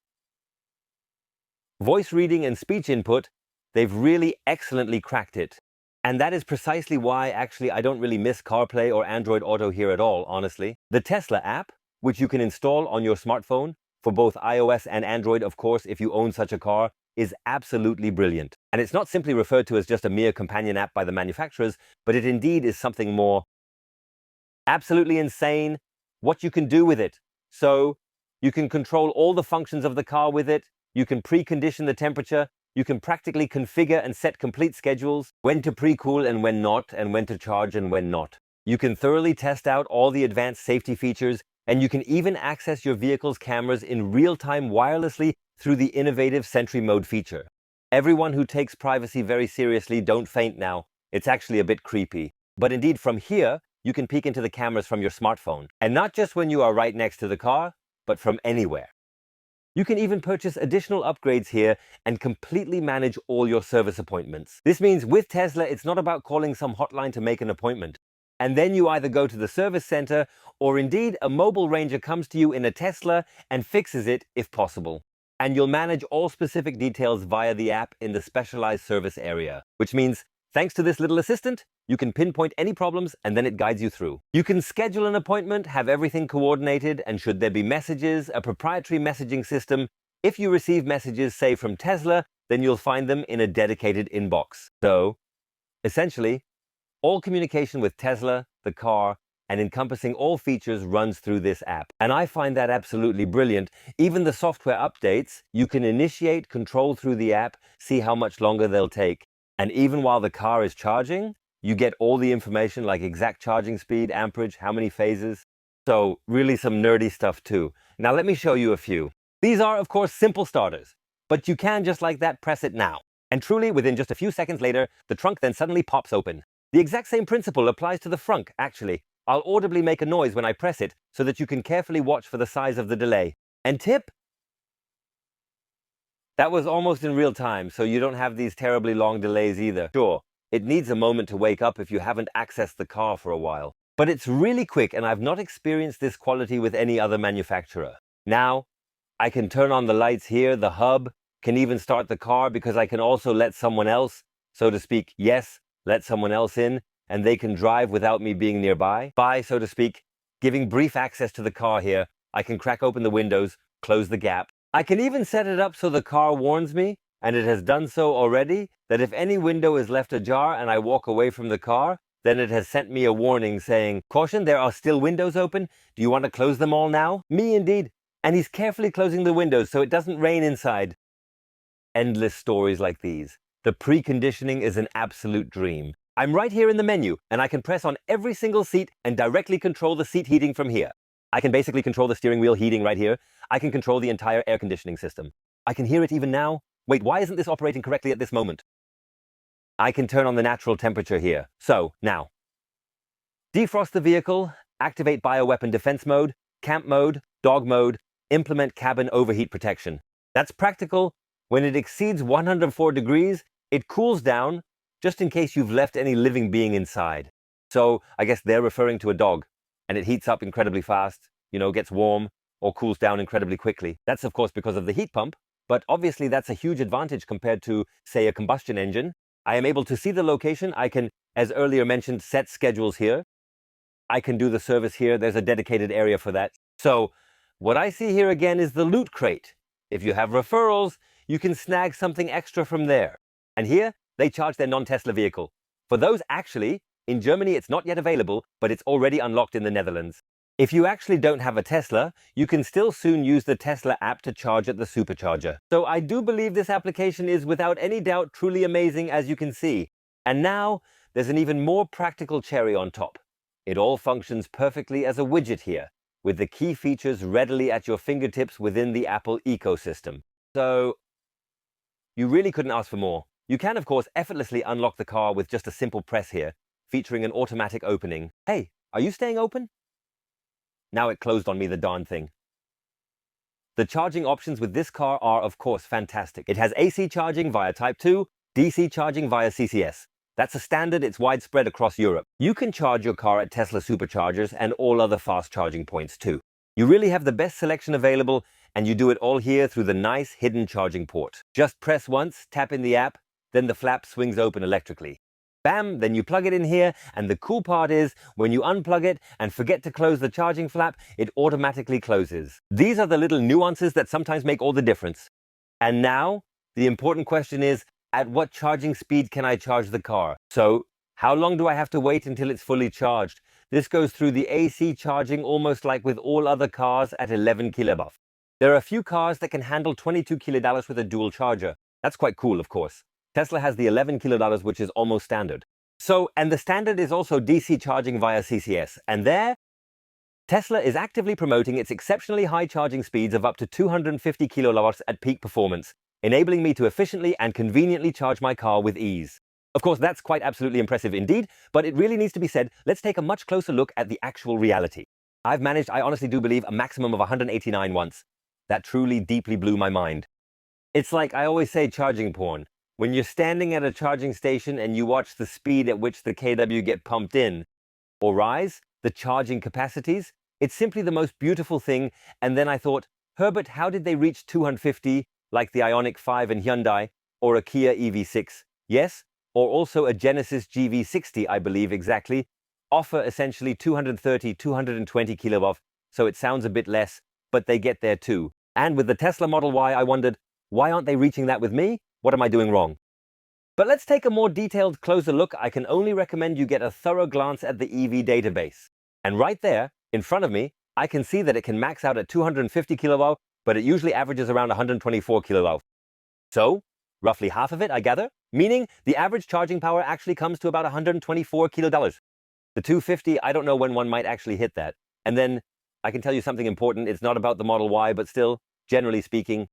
Voice reading and speech input, they've really excellently cracked it. And that is precisely why, actually, I don't really miss CarPlay or Android Auto here at all, honestly. The Tesla app, which you can install on your smartphone, for both iOS and Android, of course, if you own such a car, is absolutely brilliant. And it's not simply referred to as just a mere companion app by the manufacturers, but it indeed is something more. Absolutely insane what you can do with it. So, you can control all the functions of the car with it, you can precondition the temperature, you can practically configure and set complete schedules, when to pre-cool and when not, and when to charge and when not. You can thoroughly test out all the advanced safety features, and you can even access your vehicle's cameras in real time wirelessly through the innovative Sentry Mode feature. Everyone who takes privacy very seriously, don't faint now. It's actually a bit creepy. But indeed, from here, you can peek into the cameras from your smartphone. And not just when you are right next to the car, but from anywhere. You can even purchase additional upgrades here and completely manage all your service appointments. This means with Tesla, it's not about calling some hotline to make an appointment. And then you either go to the service center or indeed a mobile ranger comes to you in a Tesla and fixes it if possible. And you'll manage all specific details via the app in the specialized service area, which means thanks to this little assistant, you can pinpoint any problems and then it guides you through. You can schedule an appointment, have everything coordinated, and should there be messages, a proprietary messaging system. If you receive messages, say from Tesla, then you'll find them in a dedicated inbox. So, essentially, all communication with Tesla, the car, and encompassing all features runs through this app. And I find that absolutely brilliant. Even the software updates, you can initiate, control through the app, see how much longer they'll take. And even while the car is charging, you get all the information like exact charging speed, amperage, how many phases. So really some nerdy stuff too. Now let me show you a few. These are, of course, simple starters, but you can just like that press it now. And truly, within just a few seconds later, the trunk then suddenly pops open. The exact same principle applies to the frunk, actually. I'll audibly make a noise when I press it so that you can carefully watch for the size of the delay. And tip? That was almost in real time, so you don't have these terribly long delays either. Sure, it needs a moment to wake up if you haven't accessed the car for a while. But it's really quick, and I've not experienced this quality with any other manufacturer. Now, I can turn on the lights here, the hub, can even start the car because I can also let someone else, so to speak, let someone else in, and they can drive without me being nearby. By, so to speak, giving brief access to the car here, I can crack open the windows, close the gap. I can even set it up so the car warns me, and it has done so already, that if any window is left ajar and I walk away from the car, then it has sent me a warning saying, "Caution, there are still windows open. Do you want to close them all now?" Me indeed. And he's carefully closing the windows so it doesn't rain inside. Endless stories like these. The preconditioning is an absolute dream. I'm right here in the menu, and I can press on every single seat and directly control the seat heating from here. I can basically control the steering wheel heating right here. I can control the entire air conditioning system. I can hear it even now. Wait, why isn't this operating correctly at this moment? I can turn on the natural temperature here. So, now. Defrost the vehicle, activate bioweapon defense mode, camp mode, dog mode, implement cabin overheat protection. That's practical. When it exceeds 104 degrees, it cools down, just in case you've left any living being inside. So I guess they're referring to a dog, and it heats up incredibly fast, gets warm, or cools down incredibly quickly. That's of course because of the heat pump, but obviously that's a huge advantage compared to, say, a combustion engine. I am able to see the location. I can, as earlier mentioned, set schedules here. I can do the service here. There's a dedicated area for that. So what I see here again is the loot crate. If you have referrals, you can snag something extra from there. And here, they charge their non-Tesla vehicle. For those actually, in Germany it's not yet available, but it's already unlocked in the Netherlands. If you actually don't have a Tesla, you can still soon use the Tesla app to charge at the SuperCharger. So I do believe this application is without any doubt truly amazing, as you can see. And now, there's an even more practical cherry on top. It all functions perfectly as a widget here, with the key features readily at your fingertips within the Apple ecosystem. So, you really couldn't ask for more. You can, of course, effortlessly unlock the car with just a simple press here, featuring an automatic opening. Hey, are you staying open? Now it closed on me, the darn thing. The charging options with this car are, of course, fantastic. It has AC charging via Type 2, DC charging via CCS. That's a standard, it's widespread across Europe. You can charge your car at Tesla Superchargers and all other fast charging points too. You really have the best selection available, and you do it all here through the nice hidden charging port. Just press once, tap in the app, then the flap swings open electrically. Bam, then you plug it in here, and the cool part is, when you unplug it and forget to close the charging flap, it automatically closes. These are the little nuances that sometimes make all the difference. And now, the important question is, at what charging speed can I charge the car? So, how long do I have to wait until it's fully charged? This goes through the AC charging almost like with all other cars at 11 kilobuff. There are a few cars that can handle 22 kilodollars with a dual charger. That's quite cool, of course. Tesla has the 11 kilodollars, which is almost standard. So, and the standard is also DC charging via CCS. And there, Tesla is actively promoting its exceptionally high charging speeds of up to 250 kilowatts at peak performance, enabling me to efficiently and conveniently charge my car with ease. Of course, that's quite absolutely impressive indeed, but it really needs to be said, let's take a much closer look at the actual reality. I've managed, I honestly do believe, a maximum of 189 once. That truly deeply blew my mind. It's like I always say charging porn. When you're standing at a charging station and you watch the speed at which the kW get pumped in or rise, the charging capacities, it's simply the most beautiful thing. And then I thought, Herbert, how did they reach 250 like the Ioniq 5 and Hyundai or a Kia EV6? Yes, or also a Genesis GV60, I believe exactly, offer essentially 230, 220 kilowatt, so it sounds a bit less, but they get there too. And with the Tesla Model Y, I wondered, why aren't they reaching that with me? What am I doing wrong? But let's take a more detailed, closer look. I can only recommend you get a thorough glance at the EV database. And right there, in front of me, I can see that it can max out at 250 kilowatt, but it usually averages around 124 kilowatt. So, roughly half of it, I gather, meaning the average charging power actually comes to about 124 kilodollars. The 250, I don't know when one might actually hit that. And then, I can tell you something important. It's not about the Model Y, but still, generally speaking,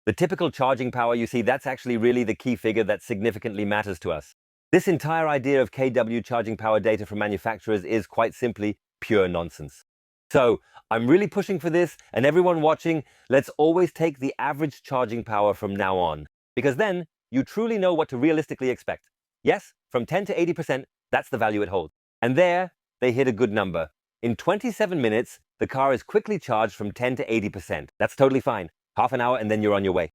the typical charging power, you see, that's actually really the key figure that significantly matters to us. This entire idea of kW charging power data from manufacturers is quite simply pure nonsense. So, I'm really pushing for this, and everyone watching, let's always take the average charging power from now on, because then you truly know what to realistically expect. Yes, from 10 to 80%, that's the value it holds. And there, they hit a good number. In 27 minutes, the car is quickly charged from 10 to 80%. That's totally fine. Half an hour and then you're on your way.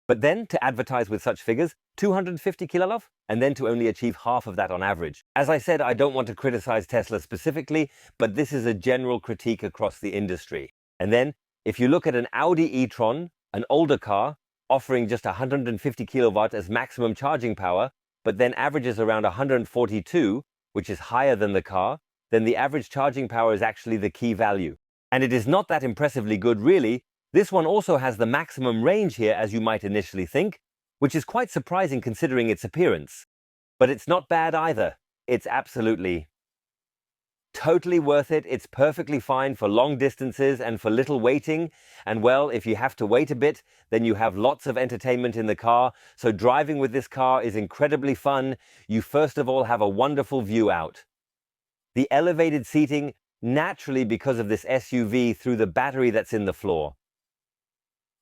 But then to advertise with such figures, 250 kilowatt, and then to only achieve half of that on average. As I said, I don't want to criticize Tesla specifically, but this is a general critique across the industry. And then, if you look at an Audi e-tron, an older car, offering just 150 kilowatt as maximum charging power, but then averages around 142, which is higher than the car, then the average charging power is actually the key value. And it is not that impressively good, really. This one also has the maximum range here, as you might initially think, which is quite surprising considering its appearance. But it's not bad either. It's absolutely, totally worth it. It's perfectly fine for long distances and for little waiting. And well, if you have to wait a bit, then you have lots of entertainment in the car. So driving with this car is incredibly fun. You first of all have a wonderful view out. The elevated seating, naturally because of this SUV through the battery that's in the floor,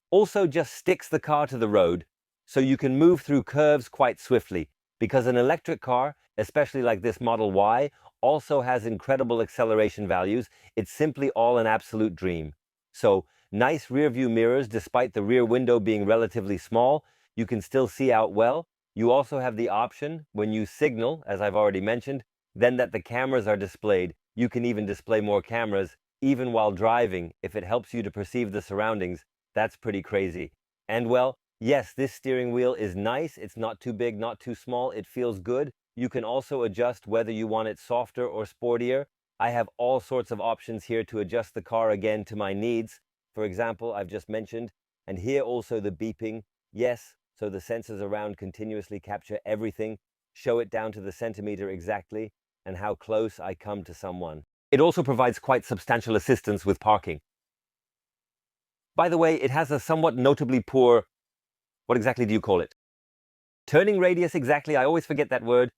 also just sticks the car to the road, so you can move through curves quite swiftly, because an electric car, especially like this Model Y, also has incredible acceleration values. It's simply all an absolute dream. So, nice rear view mirrors, despite the rear window being relatively small, you can still see out well. You also have the option, when you signal, as I've already mentioned, then that the cameras are displayed. You can even display more cameras, even while driving, if it helps you to perceive the surroundings. That's pretty crazy. And well, yes, this steering wheel is nice. It's not too big, not too small. It feels good. You can also adjust whether you want it softer or sportier. I have all sorts of options here to adjust the car again to my needs. For example, I've just mentioned, and here also the beeping. Yes, so the sensors around continuously capture everything, show it down to the centimeter exactly, and how close I come to someone. It also provides quite substantial assistance with parking. By the way, it has a somewhat notably poor, what exactly do you call it? Turning radius, exactly, I always forget that word.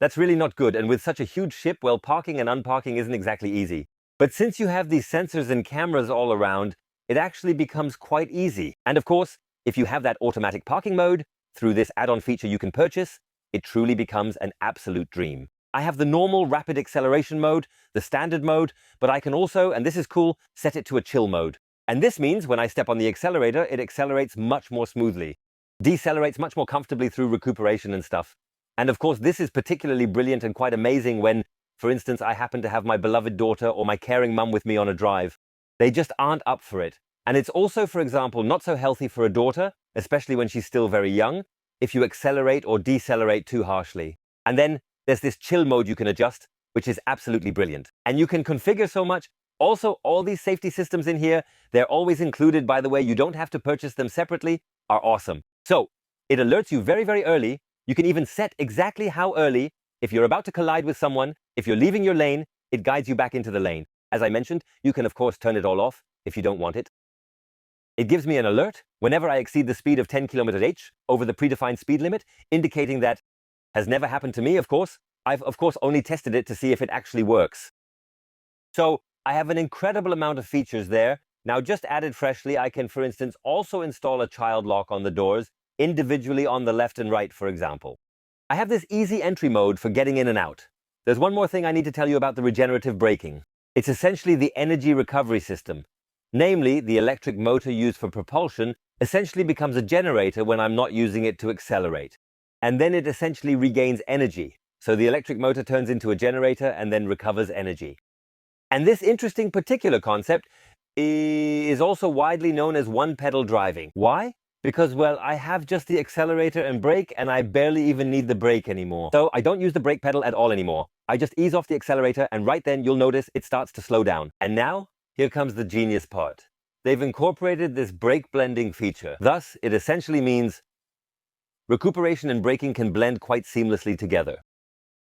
That's really not good, and with such a huge ship, well, parking and unparking isn't exactly easy. But since you have these sensors and cameras all around, it actually becomes quite easy. And of course, if you have that automatic parking mode, through this add-on feature you can purchase, it truly becomes an absolute dream. I have the normal rapid acceleration mode, the standard mode, but I can also, and this is cool, set it to a chill mode. And this means when I step on the accelerator, it accelerates much more smoothly, decelerates much more comfortably through recuperation and stuff. And of course, this is particularly brilliant and quite amazing when, for instance, I happen to have my beloved daughter or my caring mum with me on a drive. They just aren't up for it. And it's also, for example, not so healthy for a daughter, especially when she's still very young, if you accelerate or decelerate too harshly. And then there's this chill mode you can adjust, which is absolutely brilliant. And you can configure so much. Also, all these safety systems in here, they're always included, by the way. You don't have to purchase them separately, are awesome. So, it alerts you very, very early. You can even set exactly how early. If you're about to collide with someone, if you're leaving your lane, it guides you back into the lane. As I mentioned, you can of course turn it all off if you don't want it. It gives me an alert whenever I exceed the speed of 10 km/h over the predefined speed limit, indicating that has never happened to me, of course. I've of course only tested it to see if it actually works. So, I have an incredible amount of features there Now, just added freshly, I can, for instance, also install a child lock on the doors, individually on the left and right, for example. I have this easy entry mode for getting in and out. There's one more thing I need to tell you about the regenerative braking. It's essentially the energy recovery system. Namely, the electric motor used for propulsion essentially becomes a generator when I'm not using it to accelerate. And then it essentially regains energy. So the electric motor turns into a generator and then recovers energy. And this interesting particular concept is also widely known as one-pedal driving. Why? Because, well, I have just the accelerator and brake, and I barely even need the brake anymore. So I don't use the brake pedal at all anymore. I just ease off the accelerator, and right then you'll notice it starts to slow down. And now, here comes the genius part. They've incorporated this brake blending feature. Thus, it essentially means recuperation and braking can blend quite seamlessly together.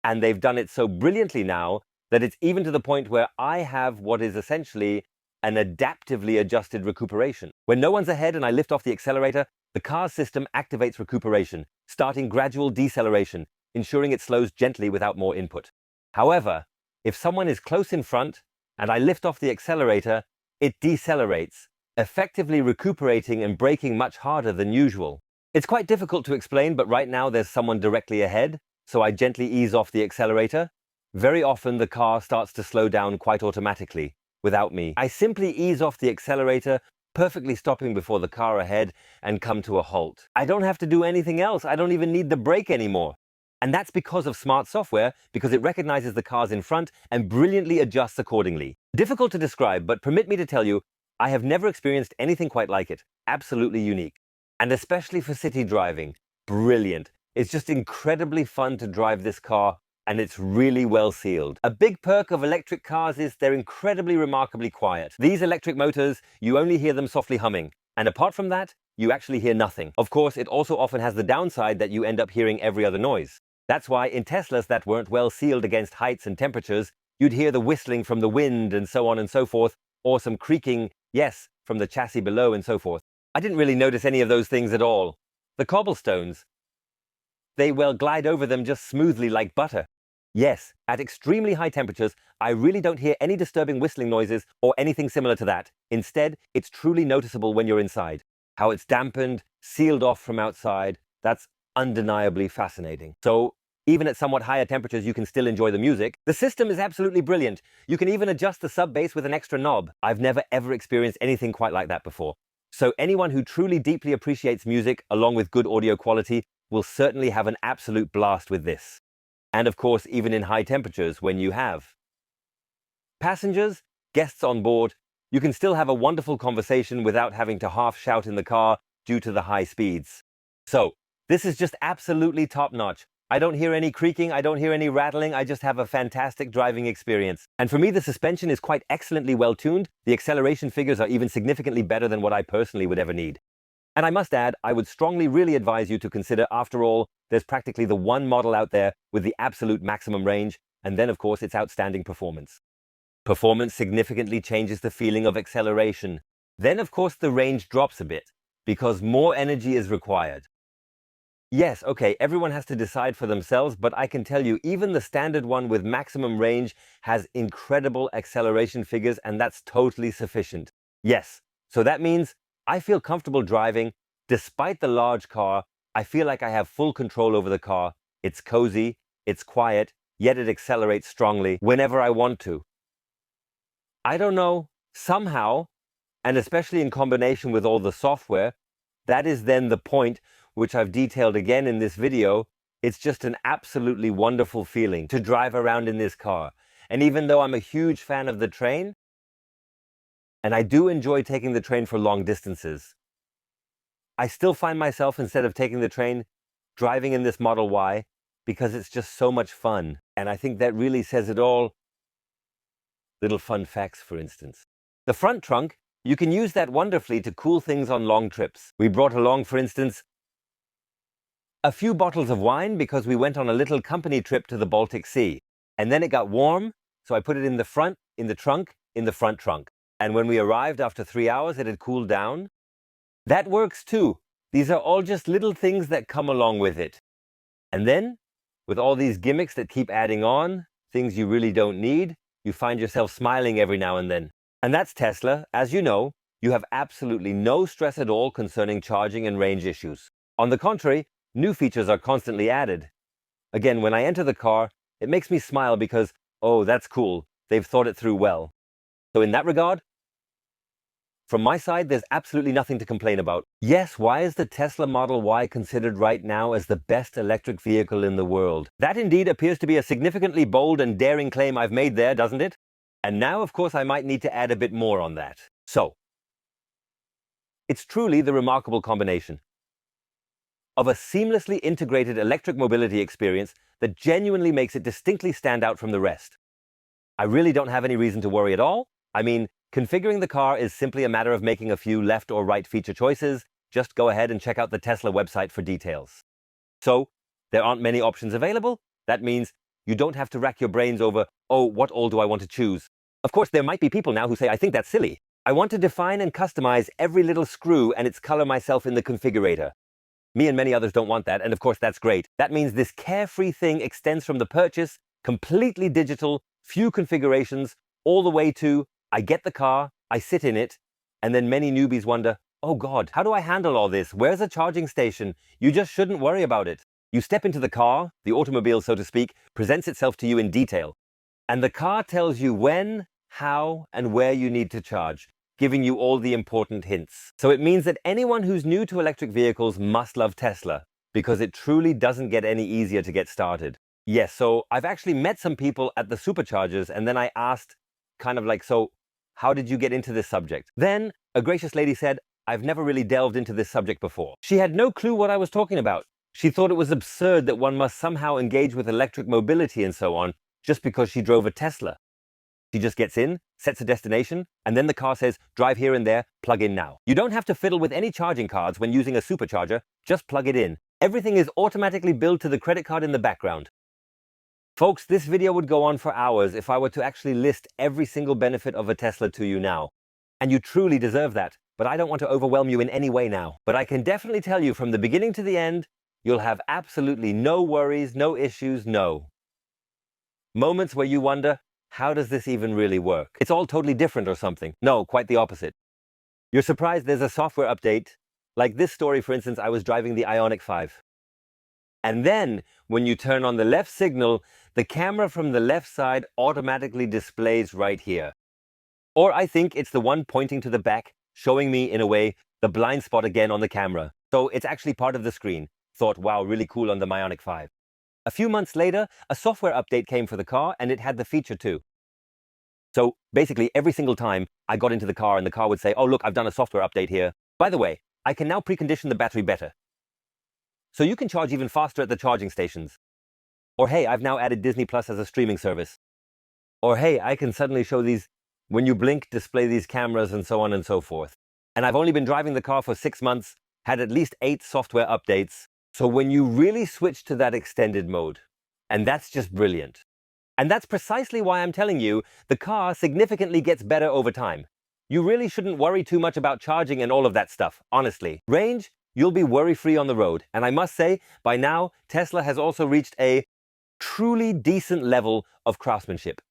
And they've done it so brilliantly now that it's even to the point where I have what is essentially an adaptively adjusted recuperation. When no one's ahead and I lift off the accelerator, the car's system activates recuperation, starting gradual deceleration, ensuring it slows gently without more input. However, if someone is close in front and I lift off the accelerator, it decelerates, effectively recuperating and braking much harder than usual. It's quite difficult to explain, but right now there's someone directly ahead, so I gently ease off the accelerator. Very often the car starts to slow down quite automatically, without me. I simply ease off the accelerator, perfectly stopping before the car ahead and come to a halt. I don't have to do anything else. I don't even need the brake anymore. And that's because of smart software, because it recognizes the cars in front and brilliantly adjusts accordingly. Difficult to describe, but permit me to tell you, I have never experienced anything quite like it. Absolutely unique. And especially for city driving, brilliant. It's just incredibly fun to drive this car, and it's really well sealed. A big perk of electric cars is they're incredibly remarkably quiet. These electric motors, you only hear them softly humming. And apart from that, you actually hear nothing. Of course, it also often has the downside that you end up hearing every other noise. That's why in Teslas that weren't well sealed against heights and temperatures, you'd hear the whistling from the wind and so on and so forth, or some creaking, yes, from the chassis below and so forth. I didn't really notice any of those things at all. The cobblestones, they glide over them just smoothly like butter. Yes, at extremely high temperatures, I really don't hear any disturbing whistling noises or anything similar to that. Instead, it's truly noticeable when you're inside. How it's dampened, sealed off from outside, that's undeniably fascinating. So, even at somewhat higher temperatures, you can still enjoy the music. The system is absolutely brilliant. You can even adjust the sub-bass with an extra knob. I've never ever experienced anything quite like that before. So anyone who truly deeply appreciates music, along with good audio quality, will certainly have an absolute blast with this. And of course, even in high temperatures, when you have passengers, guests on board, you can still have a wonderful conversation without having to half shout in the car due to the high speeds. So, this is just absolutely top-notch. I don't hear any creaking, I don't hear any rattling, I just have a fantastic driving experience. And for me, the suspension is quite excellently well-tuned. The acceleration figures are even significantly better than what I personally would ever need. And I must add, I would strongly really advise you to consider, after all, there's practically the one model out there with the absolute maximum range, and then of course its outstanding performance. Performance significantly changes the feeling of acceleration. Then of course the range drops a bit, because more energy is required. Yes, okay, everyone has to decide for themselves, but I can tell you, even the standard one with maximum range has incredible acceleration figures, and that's totally sufficient. Yes, so that means I feel comfortable driving. Despite the large car, I feel like I have full control over the car. It's cozy, it's quiet, yet it accelerates strongly whenever I want to. I don't know, somehow, and especially in combination with all the software, that is then the point which I've detailed again in this video. It's just an absolutely wonderful feeling to drive around in this car. And even though I'm a huge fan of the train, and I do enjoy taking the train for long distances, I still find myself, instead of taking the train, driving in this Model Y because it's just so much fun. And I think that really says it all. Little fun facts, for instance. The front trunk, you can use that wonderfully to cool things on long trips. We brought along, for instance, a few bottles of wine because we went on a little company trip to the Baltic Sea. And then it got warm, so I put it in the front, in the trunk, in the front trunk. And when we arrived after 3 hours, it had cooled down. That works too. These are all just little things that come along with it. And then, with all these gimmicks that keep adding on, things you really don't need, you find yourself smiling every now and then. And that's Tesla. As you know, you have absolutely no stress at all concerning charging and range issues. On the contrary, new features are constantly added. Again, when I enter the car, it makes me smile because, oh, that's cool, they've thought it through well. So in that regard, from my side, there's absolutely nothing to complain about. Yes, why is the Tesla Model Y considered right now as the best electric vehicle in the world? That indeed appears to be a significantly bold and daring claim I've made there, doesn't it? And now, of course, I might need to add a bit more on that. So, it's truly the remarkable combination of a seamlessly integrated electric mobility experience that genuinely makes it distinctly stand out from the rest. I really don't have any reason to worry at all. I mean, configuring the car is simply a matter of making a few left or right feature choices. Just go ahead and check out the Tesla website for details. So, there aren't many options available. That means you don't have to rack your brains over, oh, what all do I want to choose? Of course, there might be people now who say, I think that's silly. I want to define and customize every little screw and its color myself in the configurator. Me and many others don't want that, and of course that's great. That means this carefree thing extends from the purchase, completely digital, few configurations, all the way to, I get the car, I sit in it, and then many newbies wonder, oh God, how do I handle all this? Where's a charging station? You just shouldn't worry about it. You step into the car, the automobile, so to speak, presents itself to you in detail. And the car tells you when, how, and where you need to charge, giving you all the important hints. So it means that anyone who's new to electric vehicles must love Tesla, because it truly doesn't get any easier to get started. Yes, so I've actually met some people at the SuperChargers, and then I asked, kind of like, so how did you get into this subject? Then a gracious lady said, I've never really delved into this subject before. She had no clue what I was talking about. She thought it was absurd that one must somehow engage with electric mobility and so on, just because she drove a Tesla. She just gets in, sets a destination, and then the car says, drive here and there, plug in now. You don't have to fiddle with any charging cards when using a supercharger, just plug it in. Everything is automatically billed to the credit card in the background. Folks, this video would go on for hours if I were to actually list every single benefit of a Tesla to you now. And you truly deserve that, but I don't want to overwhelm you in any way now. But I can definitely tell you from the beginning to the end, you'll have absolutely no worries, no issues, no moments where you wonder, how does this even really work? It's all totally different or something. No, quite the opposite. You're surprised there's a software update. Like this story, for instance, I was driving the Ioniq 5. And then, when you turn on the left signal, the camera from the left side automatically displays right here. Or I think it's the one pointing to the back, showing me, in a way, the blind spot again on the camera. So it's actually part of the screen. Thought, wow, really cool on the Ioniq 5. A few months later, a software update came for the car, and it had the feature too. So basically, every single time I got into the car and the car would say, oh, look, I've done a software update here. By the way, I can now precondition the battery better. So you can charge even faster at the charging stations. Or hey, I've now added Disney Plus as a streaming service. Or hey, I can suddenly show these, when you blink, display these cameras and so on and so forth. And I've only been driving the car for 6 months, had at least 8 software updates. So when you really switch to that extended mode, and that's just brilliant. And that's precisely why I'm telling you, the car significantly gets better over time. You really shouldn't worry too much about charging and all of that stuff, honestly. Range, you'll be worry-free on the road. And I must say, by now, Tesla has also reached a truly decent level of craftsmanship.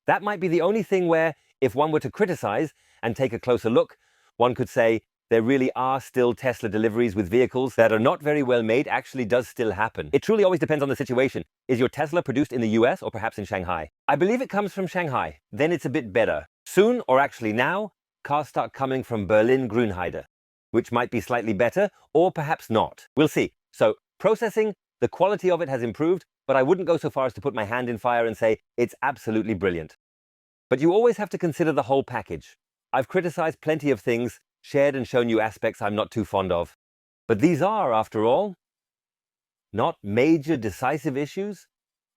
That might be the only thing where, if one were to criticize and take a closer look, one could say, there really are still Tesla deliveries with vehicles that are not very well made actually does still happen. It truly always depends on the situation. Is your Tesla produced in the US or perhaps in Shanghai? I believe it comes from Shanghai. Then it's a bit better. Soon, or actually now, cars start coming from Berlin Grünheide, which might be slightly better or perhaps not. We'll see. So processing, the quality of it has improved, but I wouldn't go so far as to put my hand in fire and say it's absolutely brilliant. But you always have to consider the whole package. I've criticized plenty of things, shared and shown you aspects I'm not too fond of. But these are, after all, not major decisive issues,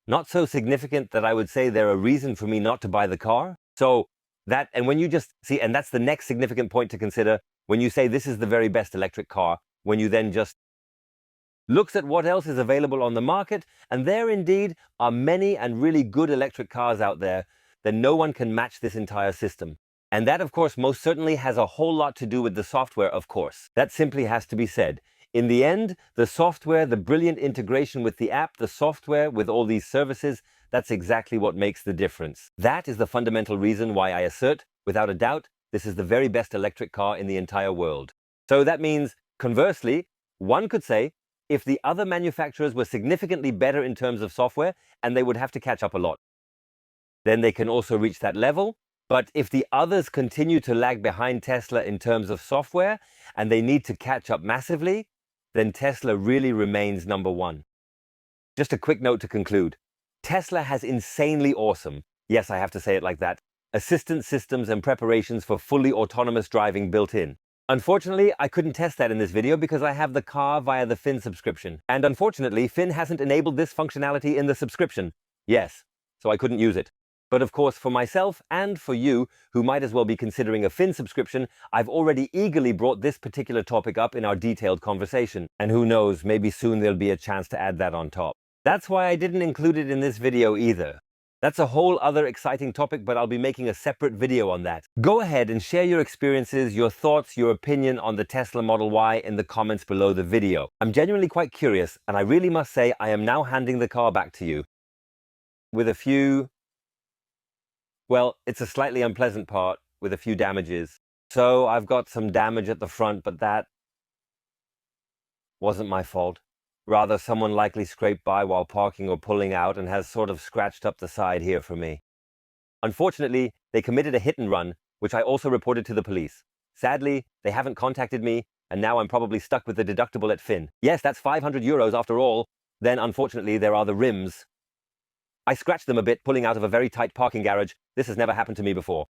not so significant that I would say they're a reason for me not to buy the car. So that, and when you just see, and that's the next significant point to consider, when you say this is the very best electric car, when you then just looks at what else is available on the market, and there indeed are many and really good electric cars out there, then no one can match this entire system. And that, of course, most certainly has a whole lot to do with the software, of course. That simply has to be said. In the end, the software, the brilliant integration with the app, the software with all these services, that's exactly what makes the difference. That is the fundamental reason why I assert, without a doubt, this is the very best electric car in the entire world. So that means, conversely, one could say, if the other manufacturers were significantly better in terms of software, and they would have to catch up a lot, then they can also reach that level. But if the others continue to lag behind Tesla in terms of software, and they need to catch up massively, then Tesla really remains number one. Just a quick note to conclude. Tesla has insanely awesome, yes, I have to say it like that, assistance systems and preparations for fully autonomous driving built in. Unfortunately, I couldn't test that in this video because I have the car via the Finn subscription. And unfortunately, Finn hasn't enabled this functionality in the subscription. Yes, so I couldn't use it. But of course, for myself and for you, who might as well be considering a Finn subscription, I've already eagerly brought this particular topic up in our detailed conversation. And who knows, maybe soon there'll be a chance to add that on top. That's why I didn't include it in this video either. That's a whole other exciting topic, but I'll be making a separate video on that. Go ahead and share your experiences, your thoughts, your opinion on the Tesla Model Y in the comments below the video. I'm genuinely quite curious, and I really must say I am now handing the car back to you with a few... well, it's a slightly unpleasant part with a few damages. So I've got some damage at the front, but that wasn't my fault. Rather, someone likely scraped by while parking or pulling out and has sort of scratched up the side here for me. Unfortunately, they committed a hit and run, which I also reported to the police. Sadly, they haven't contacted me, and now I'm probably stuck with the deductible at Finn. Yes, that's 500 euros after all. Then, unfortunately, there are the rims. I scratched them a bit pulling out of a very tight parking garage. This has never happened to me before.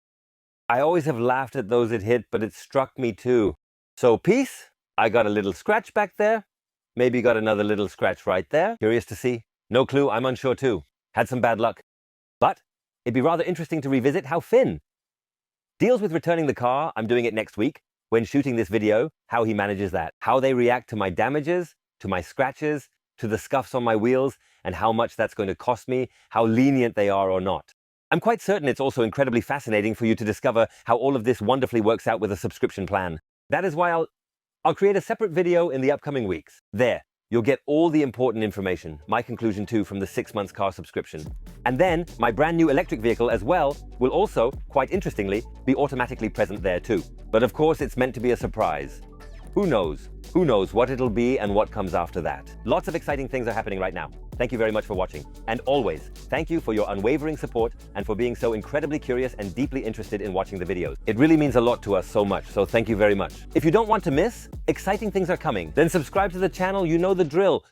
I always have laughed at those it hit, but it struck me too. So, peace. I got a little scratch back there. Maybe got another little scratch right there. Curious to see? No clue, I'm unsure too. Had some bad luck. But it'd be rather interesting to revisit how Finn deals with returning the car. I'm doing it next week. When shooting this video, how he manages that. How they react to my damages, to my scratches, to the scuffs on my wheels, and how much that's going to cost me, how lenient they are or not. I'm quite certain it's also incredibly fascinating for you to discover how all of this wonderfully works out with a subscription plan. That is why I'll create a separate video in the upcoming weeks. There, you'll get all the important information, my conclusion too from the 6 months car subscription. And then, my brand new electric vehicle as well will also, quite interestingly, be automatically present there too. But of course, it's meant to be a surprise. Who knows? Who knows what it'll be and what comes after that. Lots of exciting things are happening right now. Thank you very much for watching. And always, thank you for your unwavering support and for being so incredibly curious and deeply interested in watching the videos. It really means a lot to us so much, so thank you very much. If you don't want to miss, exciting things are coming. Then subscribe to the channel, you know the drill.